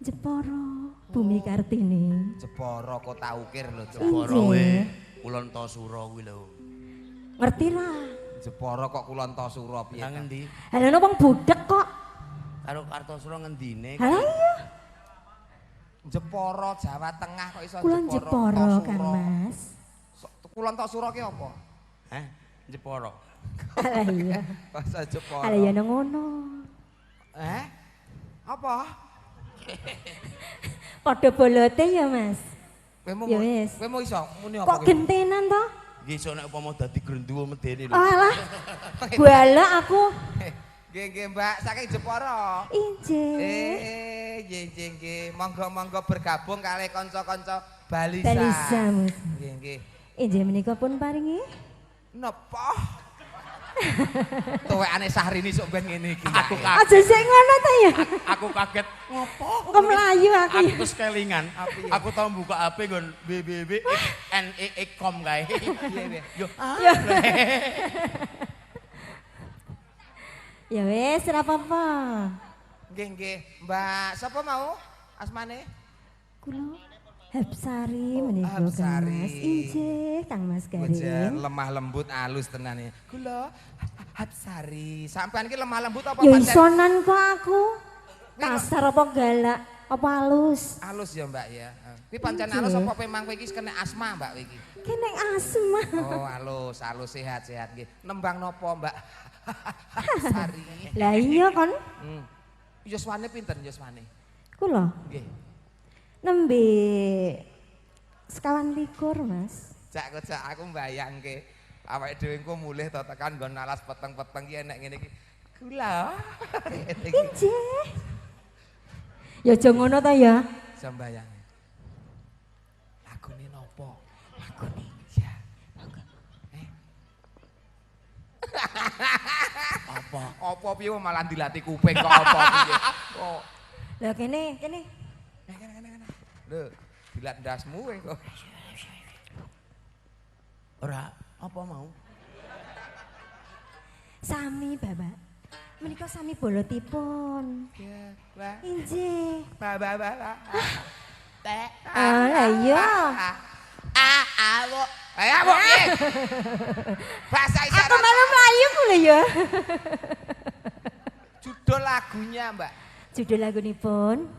Speaker 6: Jepara Bumi Kartini.
Speaker 2: Jepara Kota Ukir lho,
Speaker 4: Jepara
Speaker 6: Injih.
Speaker 4: we Kulon Tosura kuwi lho.
Speaker 6: Ngerti lah.
Speaker 2: Jepara kok Kulon Tosura piye?
Speaker 4: Nang endi?
Speaker 6: Halane wong budek kok.
Speaker 4: Karo Kartosura ngendine?
Speaker 6: Halah iya.
Speaker 2: Jepara Jawa Tengah kok iso
Speaker 6: Kulon Jepara
Speaker 2: Tosura.
Speaker 6: kan Mas.
Speaker 2: Kulon Tosura ki apa?
Speaker 4: Hah? Jepara.
Speaker 6: Halah iya.
Speaker 2: Bahasa Jepara.
Speaker 6: Halah iya nang ngono.
Speaker 2: Apa?
Speaker 6: Padha bolote ya Mas.
Speaker 2: Kowe mau
Speaker 6: Ya wis.
Speaker 2: kowe mau iso muni apa?
Speaker 6: Kok gentenan to?
Speaker 4: Nggih iso nek upama dadi grenduwo medeni lho.
Speaker 6: Alah. Guala aku.
Speaker 2: Nggih Mbak, saking Jepara.
Speaker 6: Injih.
Speaker 2: Nggih. Monggo-monggo bergabung kalih kanca-kanca Balisa.
Speaker 6: Balisa Mas.
Speaker 2: Nggih.
Speaker 6: Injih menika pun paringi.
Speaker 2: Napa? Tuwekane Syahrini sok ben ngene iki.
Speaker 4: Aku
Speaker 2: ya.
Speaker 6: Aja sik ngono ta ya.
Speaker 4: Aku kaget ngopo?
Speaker 6: Engko mlayu aku.
Speaker 4: Aku terus kelingan.
Speaker 2: Apa ya?
Speaker 4: Aku tau buka HP nggon www.nee.com kae.
Speaker 2: Piye?
Speaker 4: Yo,
Speaker 6: Ya. Ya wis ora apa-apa.
Speaker 2: Nggih. Mbak, sapa mau? Asmane?
Speaker 6: Kula Hapsari menika Kang
Speaker 2: Hapsari.
Speaker 6: Mas. Injih Kang Mas
Speaker 2: Wajan
Speaker 6: Garing.
Speaker 2: lemah lembut alus tenan ya. Kula Hapsari. Sampean iki lemah lembut apa
Speaker 6: Ya
Speaker 2: pancen
Speaker 6: isonan kok aku. Kasar apa galak? Apa halus?
Speaker 2: alus ya Mbak ya? Kuwi pancen
Speaker 6: Injih.
Speaker 2: alus apa memang kowe iki kena asma Mbak kowe iki?
Speaker 6: Kene asma.
Speaker 2: Oh, alus sehat-sehat nggih. Nembang nopo Mbak? Hapsari.
Speaker 6: Lah iya kon.
Speaker 2: Yuswane pinten yuswane?
Speaker 6: Kula
Speaker 2: Nggih.
Speaker 6: nembe sekawan likur Mas.
Speaker 2: Cak aku mbayangke awake dhewe engko mulih to tekan nggon alas peteng-peteng ki enek ngene iki. Gula. Ngene iki.
Speaker 6: Injih. Ya aja ngono ta ya.
Speaker 2: Sambayang. Lagune nopo?
Speaker 6: Lagune
Speaker 2: Ya.
Speaker 4: apa?
Speaker 2: Apa piye malah dilatih kuping kok apa piye? Oh.
Speaker 6: Lah kene.
Speaker 2: Kene. Lho, dilat ndasmu kowe kok.
Speaker 4: Ora apa mau?
Speaker 6: Sami Bapak. Menika sami bolotipun.
Speaker 2: Ya, Mbak.
Speaker 6: Injih.
Speaker 2: Mbak.
Speaker 6: Ah, lah iya.
Speaker 2: Awuk. Awuk piye? Bahasa isyarat.
Speaker 6: Aku malu melayu ku lho ya.
Speaker 2: Judul lagunya, Mbak.
Speaker 6: Judul lagunipun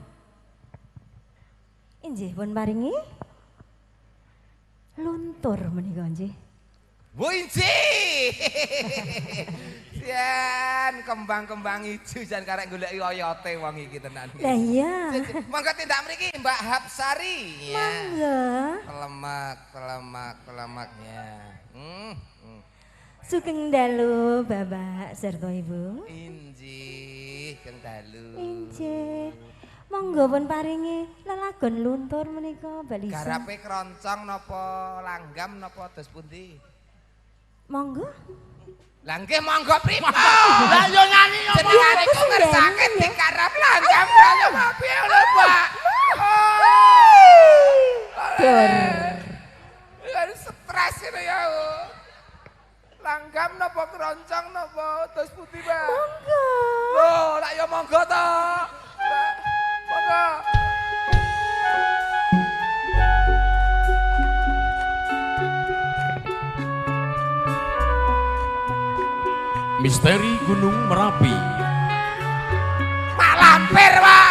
Speaker 6: injih pun paringi luntur menika nggih.
Speaker 2: Winci. Sian kembang-kembang ijo jan karek goleki oyote wong iki tenan.
Speaker 6: Lah iya.
Speaker 2: Monggo tindak mriki Mbak Hapsari.
Speaker 6: Monggo.
Speaker 2: Telemak-telemaknya.
Speaker 6: Sugeng dalu Bapak serta Ibu.
Speaker 2: Injih, kang dalu.
Speaker 6: Injih. Monggo pun paringi lelagon luntur menika Balisa.
Speaker 2: Garape keroncong napa langgam napa dos pundi?
Speaker 6: Monggo.
Speaker 2: Lah nggih monggo pripun?
Speaker 1: Lah yo nyanyi yo.
Speaker 2: Jenengane kok ngersake dikarep langgam kaya piye lho, Pak?
Speaker 6: Dur.
Speaker 2: Harus stres ini ya. Langgam napa keroncong napa dos putih, Mbak?
Speaker 6: Monggo.
Speaker 2: Loh, lak ya monggo to. Monggo.
Speaker 7: Misteri Gunung Merapi.
Speaker 2: Mak lampir, Pak.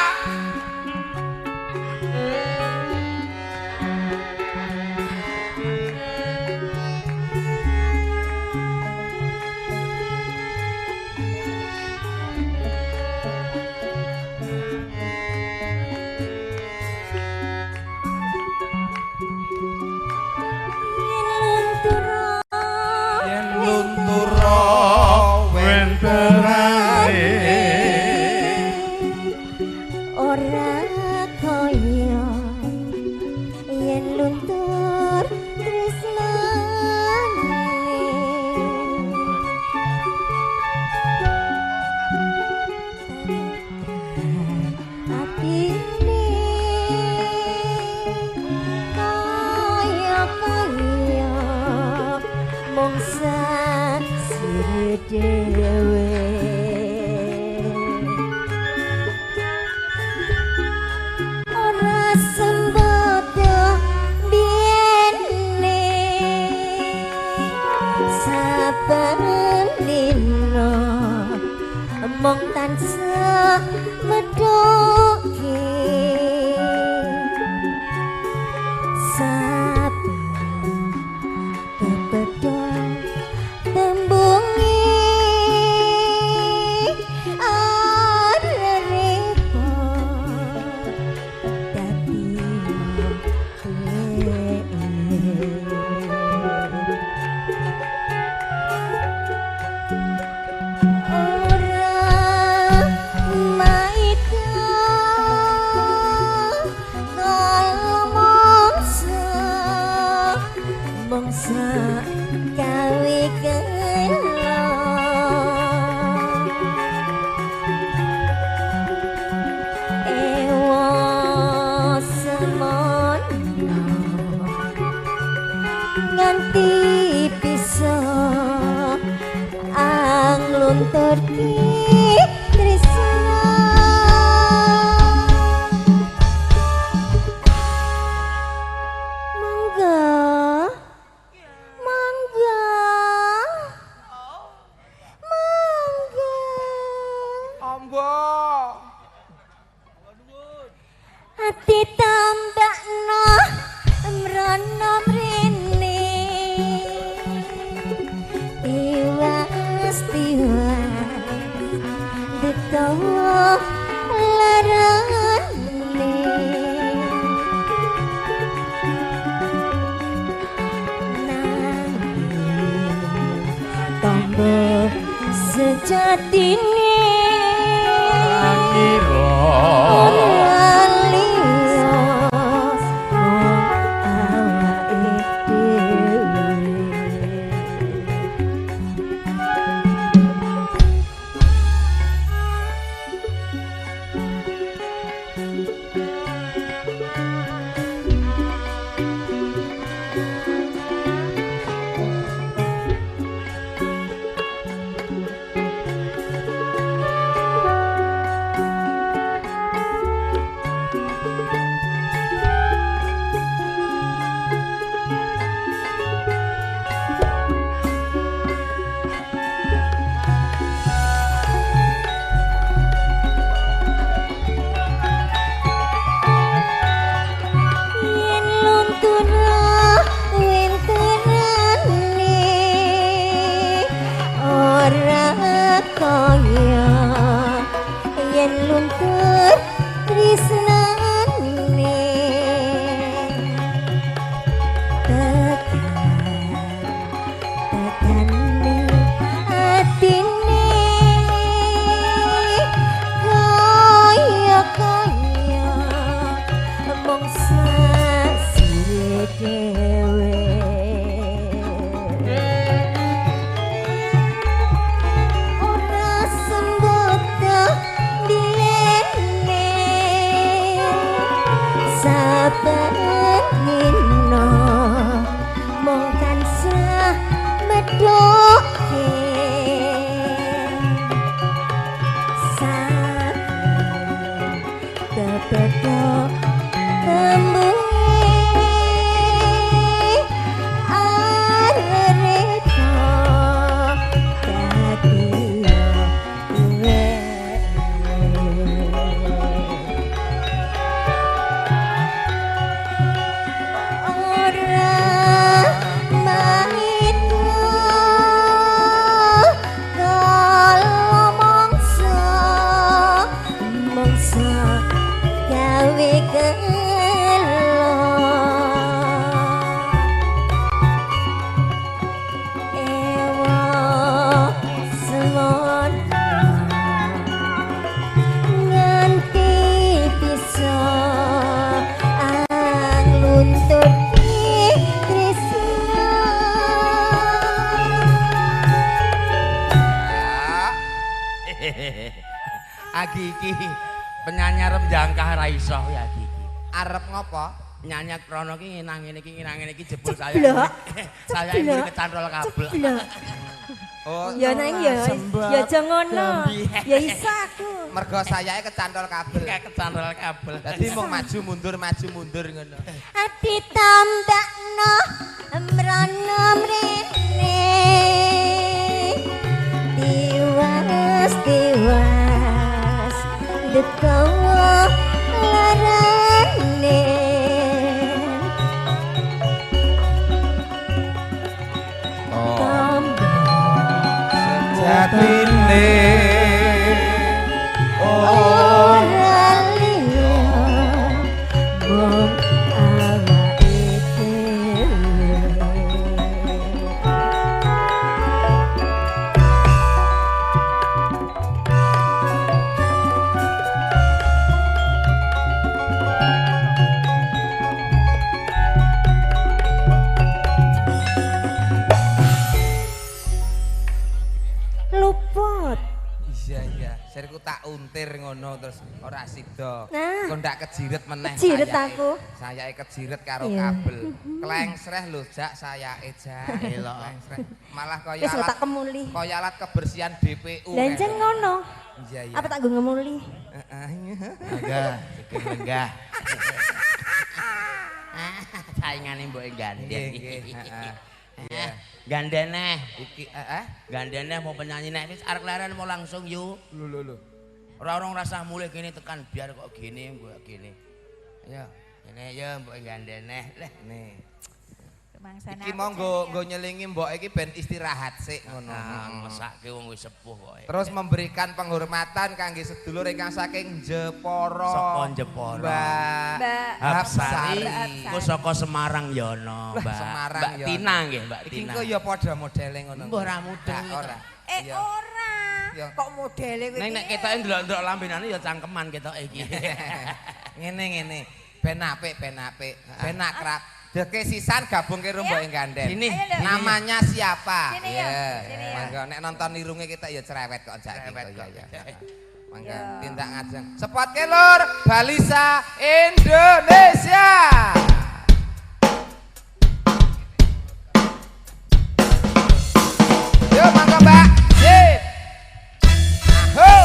Speaker 7: Yen lunturo wenterane
Speaker 6: Ora kaya yen luntur tresnane. Atine kaya mung sasire dhewe. Ora sembodo biene saben dina mung tansah medhoke saben kepedhon tembungi ada repot dadi ora maida mongsa gawe kelo ewo semono nganti bisa angluntur ki tresna. Monggo. Monggo. Monggo.
Speaker 2: Ambo.
Speaker 6: Ati tambakno mrono mrene. Tiwas ditawa larane. Tombo sejatine
Speaker 7: Ngira
Speaker 6: ora liya mung awake dhewe. luntura winterane ora kaya yen luntur tresnane tekane atine kaya mongsa sire dewe ora sembota dilene saben dina mong tansah medhoke kepethuk tembunge areta dadiya kuwe ora maitu kalau mongso gawe gelo ewa semon nganti bisa angluntut tresna
Speaker 1: Agi iki penyanyi arep jangkah ra iso ya Agi iki.
Speaker 2: Arep ngopo?
Speaker 1: Nyanyi krono ki nginang ngene iki jebul saya.
Speaker 6: Ceblok.
Speaker 1: Saya iki kecantol kabel.
Speaker 6: Ceblok.
Speaker 2: Oh,
Speaker 6: Ya nang ya aja ngono. Ya iso aku.
Speaker 2: mergo sayae kecantol kabel.
Speaker 1: Kayak kecantol kabel.
Speaker 2: Dadi mung maju mundur ngono.
Speaker 6: Ati tambakno mrana mrene tiwas dekawa larane
Speaker 2: Jatine
Speaker 6: ora liya mung awake dhewe. Luput.
Speaker 2: Iya. Seriku tak untir ngono terus ora sida.
Speaker 6: Nah.
Speaker 2: Kok ndak kejiret meneh.
Speaker 6: Kejiret
Speaker 2: sayae.
Speaker 6: aku.
Speaker 2: Sayae kejiret karo
Speaker 6: Iya.
Speaker 2: kabel. Klengsreh lho Jak sayae Jak.
Speaker 1: Elok.
Speaker 2: Klengsreh. Malah kaya
Speaker 6: Wis tak
Speaker 2: alat
Speaker 6: kemuli.
Speaker 2: kaya alat kebersihan BPU.
Speaker 6: Lanjeng ngono.
Speaker 2: Iya.
Speaker 6: Apa tak nggo ngemuli?
Speaker 1: Enggak, bikin lenggah. Saingane mbok gandeng.
Speaker 2: Nggih. Iya.
Speaker 1: Gandene.
Speaker 2: Iki
Speaker 1: Gandene mau penyanyi nek wis arek leren mau langsung yuk.
Speaker 2: lho.
Speaker 1: Ora orang rasa mulih kene tekan biar kok gini mbok gini. Ayo, ngene ya mbok gandene. Leh
Speaker 2: Nih.
Speaker 3: Rumangsane
Speaker 2: Iki
Speaker 3: aku
Speaker 2: monggo
Speaker 3: jan,
Speaker 2: nggo nyelingi mbok iki ben istirahat sik ngono.
Speaker 1: mesake wong wis sepuh kok.
Speaker 2: Terus memberikan penghormatan kangge sedulur ingkang saking Jepara.
Speaker 1: Saka Jepara.
Speaker 2: Mbak
Speaker 3: Mbak
Speaker 1: Hapsari.
Speaker 3: Hapsari.
Speaker 1: Ku saka Semarang ya ono, Mbak.
Speaker 2: Semarang
Speaker 1: Mbak
Speaker 2: ya
Speaker 1: Tina
Speaker 2: ono.
Speaker 1: nggih, Mbak
Speaker 2: Iki
Speaker 1: Tina.
Speaker 2: kok ya padha modele ngono.
Speaker 1: Mbah ra mudeng
Speaker 2: Nah, ora. Iya.
Speaker 3: ora.
Speaker 2: Ya.
Speaker 3: Kok modele kuwi.
Speaker 1: Nek ketoke ndelok-ndelok lambenane ya cangkeman ketoke iki.
Speaker 2: Ngene. Ben apik. Ben akrab. Deke sisan gabung ke Rumbo ing Ganden.
Speaker 1: Sini.
Speaker 3: Ayo, lho.
Speaker 2: Namanya siapa?
Speaker 3: Sini ya, sini ya.
Speaker 2: Mangga nek nonton irunge kita ya cerewet kok jak
Speaker 1: Cerewet
Speaker 2: gitu
Speaker 1: kok.
Speaker 2: ya.
Speaker 3: Ya.
Speaker 2: Mangga tindak ngajeng. Spot kelur Balisa Indonesia. Yo mangga Mbak. Sip. Aho.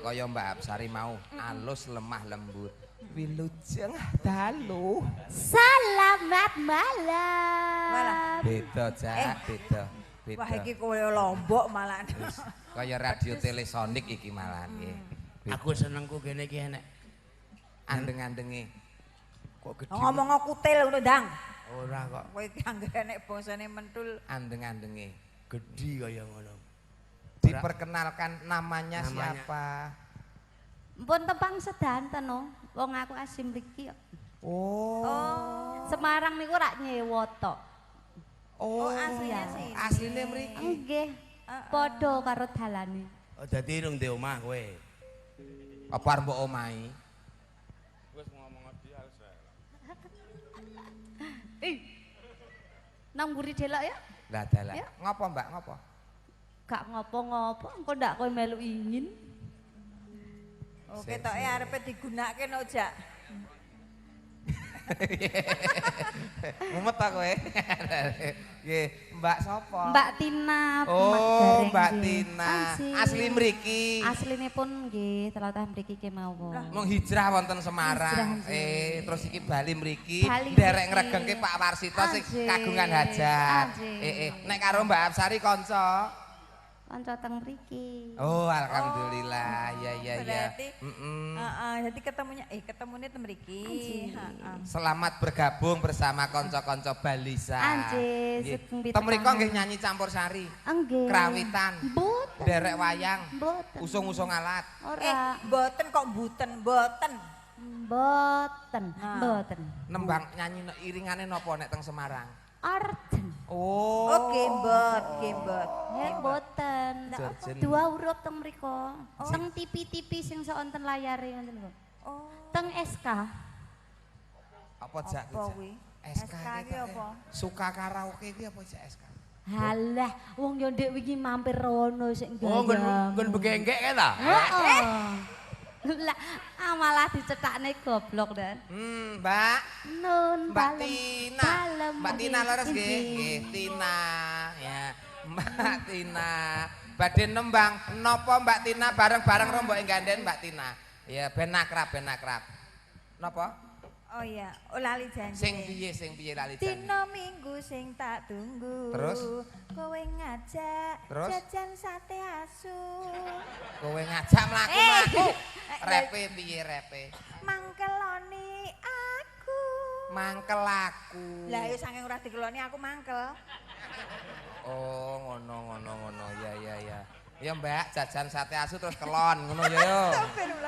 Speaker 2: kaya Mbak Absari mau, alus lemah lembut. Wilujeng dalu.
Speaker 5: Selamat malam.
Speaker 2: Beda, Cak, beda.
Speaker 3: Wah iki kowe Lombok malah.
Speaker 2: Kaya radio telesonik iki malah nggih.
Speaker 1: Aku senengku kene iki enek
Speaker 2: Andeng-andenge.
Speaker 1: kok gede.
Speaker 3: Ngomong kutil ngono, Dang.
Speaker 1: Ora kok
Speaker 3: Kowe iki anggere nek bangsane mentul.
Speaker 2: Andeng-andenge.
Speaker 1: gede kaya ngono.
Speaker 2: Diperkenalkan namanya siapa?
Speaker 5: Mpun tepang sedanten no. Wong aku asli mriki kok.
Speaker 2: Oh.
Speaker 5: Semarang niku rak nyewa tok.
Speaker 2: Oh,
Speaker 3: aslinya sih.
Speaker 2: asline mriki.
Speaker 5: Nggih. Padha karo dalane.
Speaker 1: Oh dadi rung di omah kowe.
Speaker 2: Apa arep mbok omahi?
Speaker 7: Wis ngomong dia
Speaker 5: Nang mburi delok ya?
Speaker 2: Lah dalah.
Speaker 5: Ya.
Speaker 2: Ngopo, Mbak? Ngopo?
Speaker 5: Gak ngopo-ngopo, engko ndak kowe melu ingin.
Speaker 3: Oh, ketoke arepe digunakake no, Jak.
Speaker 2: Mumet ta kowe? Nggih, Mbak sapa?
Speaker 5: Mbak Tina.
Speaker 2: Oh,
Speaker 5: Gareng
Speaker 2: Mbak
Speaker 5: nggih.
Speaker 2: Tina.
Speaker 5: Asli.
Speaker 2: Asli mriki.
Speaker 5: Aslinipun nggih tlatah mriki kemawon.
Speaker 2: Mung hijrah wonten Semarang.
Speaker 5: Hijrah, nggih.
Speaker 2: Terus iki Bali mriki,
Speaker 5: Bali
Speaker 2: nderek
Speaker 5: mriki.
Speaker 2: ngregengke Pak Warsito sing
Speaker 5: Anjir.
Speaker 2: kagungan hajat.
Speaker 5: Anjir.
Speaker 2: Nek karo Mbak Absari kanca.
Speaker 5: Kanca teng mriki.
Speaker 2: Oh, alhamdulillah. Ya ya ya.
Speaker 3: Berarti
Speaker 2: Mm-mm.
Speaker 3: heeh, jadi ketemune ten mriki. Heeh.
Speaker 2: Selamat bergabung bersama konco-konco Balisa.
Speaker 5: Anjir,
Speaker 2: Nggih.
Speaker 5: sugeng
Speaker 2: Tem mriko
Speaker 5: pitahan.
Speaker 2: nggih nyanyi campur-sari.
Speaker 5: Enggih.
Speaker 2: Krawitan.
Speaker 5: Mboten.
Speaker 2: Derek wayang.
Speaker 5: Mboten.
Speaker 2: Usung-usung alat.
Speaker 5: Ora.
Speaker 3: Mboten kok mboten.
Speaker 5: Mboten.
Speaker 3: Nah.
Speaker 5: Mboten.
Speaker 2: Nembang nyanyi iringane napa nek teng Semarang?
Speaker 5: Arten.
Speaker 2: Oh.
Speaker 3: Oh, gembot.
Speaker 5: Mboten.
Speaker 2: Jorjen.
Speaker 5: Dua huruf teng mriko. Teng TV-TV sing sonten layare ngoten lho.
Speaker 3: Oh,
Speaker 5: Teng SK.
Speaker 2: Apa jak
Speaker 3: apa
Speaker 2: kuwi?
Speaker 3: kuwi?
Speaker 2: SK
Speaker 3: SK ki apa?
Speaker 2: Suka karaoke iki apa jak SK?
Speaker 5: Halah, wong yo ndek wingi mampir rono sik
Speaker 1: Oh
Speaker 5: gayam.
Speaker 1: nggon begenggek kan ta?
Speaker 5: Heeh. Lah, malah dicetakne goblok dan.
Speaker 2: Mbak.
Speaker 5: Nun
Speaker 2: Mbak
Speaker 5: balem,
Speaker 2: Tina.
Speaker 5: balem,
Speaker 2: Mbak Tina leres nggih.
Speaker 5: Nggih.
Speaker 2: Nggih, Tina ya. Mbak Tina. Badhe nembang napa Mbak Tina bareng-bareng rombok gandhen Mbak Tina. Ya ben akrab. Napa?
Speaker 3: Oh iya, lali janji.
Speaker 2: Sing piye lali janji.
Speaker 3: Dino minggu sing tak tunggu.
Speaker 2: Terus?
Speaker 3: Kowe ngajak
Speaker 2: Terus?
Speaker 3: jajan sate asu.
Speaker 2: Kowe ngajak mlaku-mlaku. Repe piye repe?
Speaker 3: Mangkeloni aku.
Speaker 2: Mangkel aku.
Speaker 3: Lah ya saking ora dikeloni aku mangkel.
Speaker 2: Oh, ngono. Ya. Ya Mbak, jajan sate asu terus kelon ngono ya yo.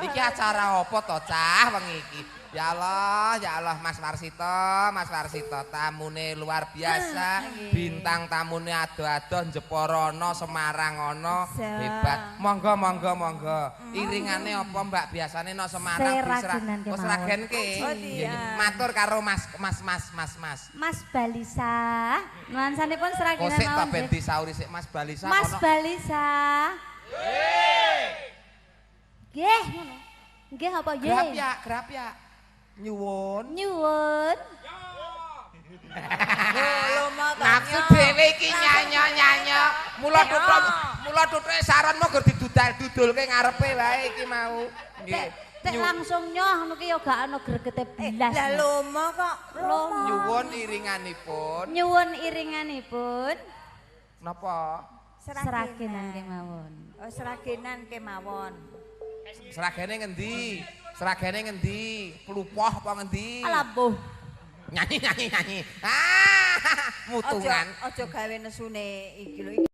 Speaker 2: Iki acara apa to, Cah, wengi iki? Ya Allah, Mas Warsito, tamune luar biasa. Bintang tamune ado-ado Jeporono, Semarang ono, hebat. Monggo. Iringane apa Mbak biasane no Semarang
Speaker 5: Seragenan kemawon.
Speaker 2: Seragenke.
Speaker 3: Oh, iya.
Speaker 2: Matur karo Mas.
Speaker 5: Mas Balisa. Nuansanipun seragenan
Speaker 2: Kosek tak
Speaker 5: mawon.
Speaker 2: ben
Speaker 5: nggih.
Speaker 2: disauri sik Mas Balisa
Speaker 5: Mas
Speaker 2: kono.
Speaker 5: Balisa. Nggih, ngono. Nggih apa nggih?
Speaker 2: Grap ya. Nyuwun.
Speaker 5: Nyuwun.
Speaker 3: Lho
Speaker 2: Nafsu dhewe iki nyanyo. Mula tutuke saron mung gur didudal-dudulke ngarepe wae iki mau. Nggih.
Speaker 5: Tek langsung nyoh ngono ki ya gak ana gregete blas.
Speaker 3: Lah lomo kok.
Speaker 2: Nyuwun iringanipun.
Speaker 5: Nyuwun iringanipun
Speaker 2: Napa?
Speaker 5: seragenan kemawon.
Speaker 3: Oh, seragenan kemawon.
Speaker 2: Seragane ngendi? Plupoh apa ngendi?
Speaker 5: Alah boh.
Speaker 2: Nyanyi. Mutungan.
Speaker 3: Aja gawe nesune iki lho.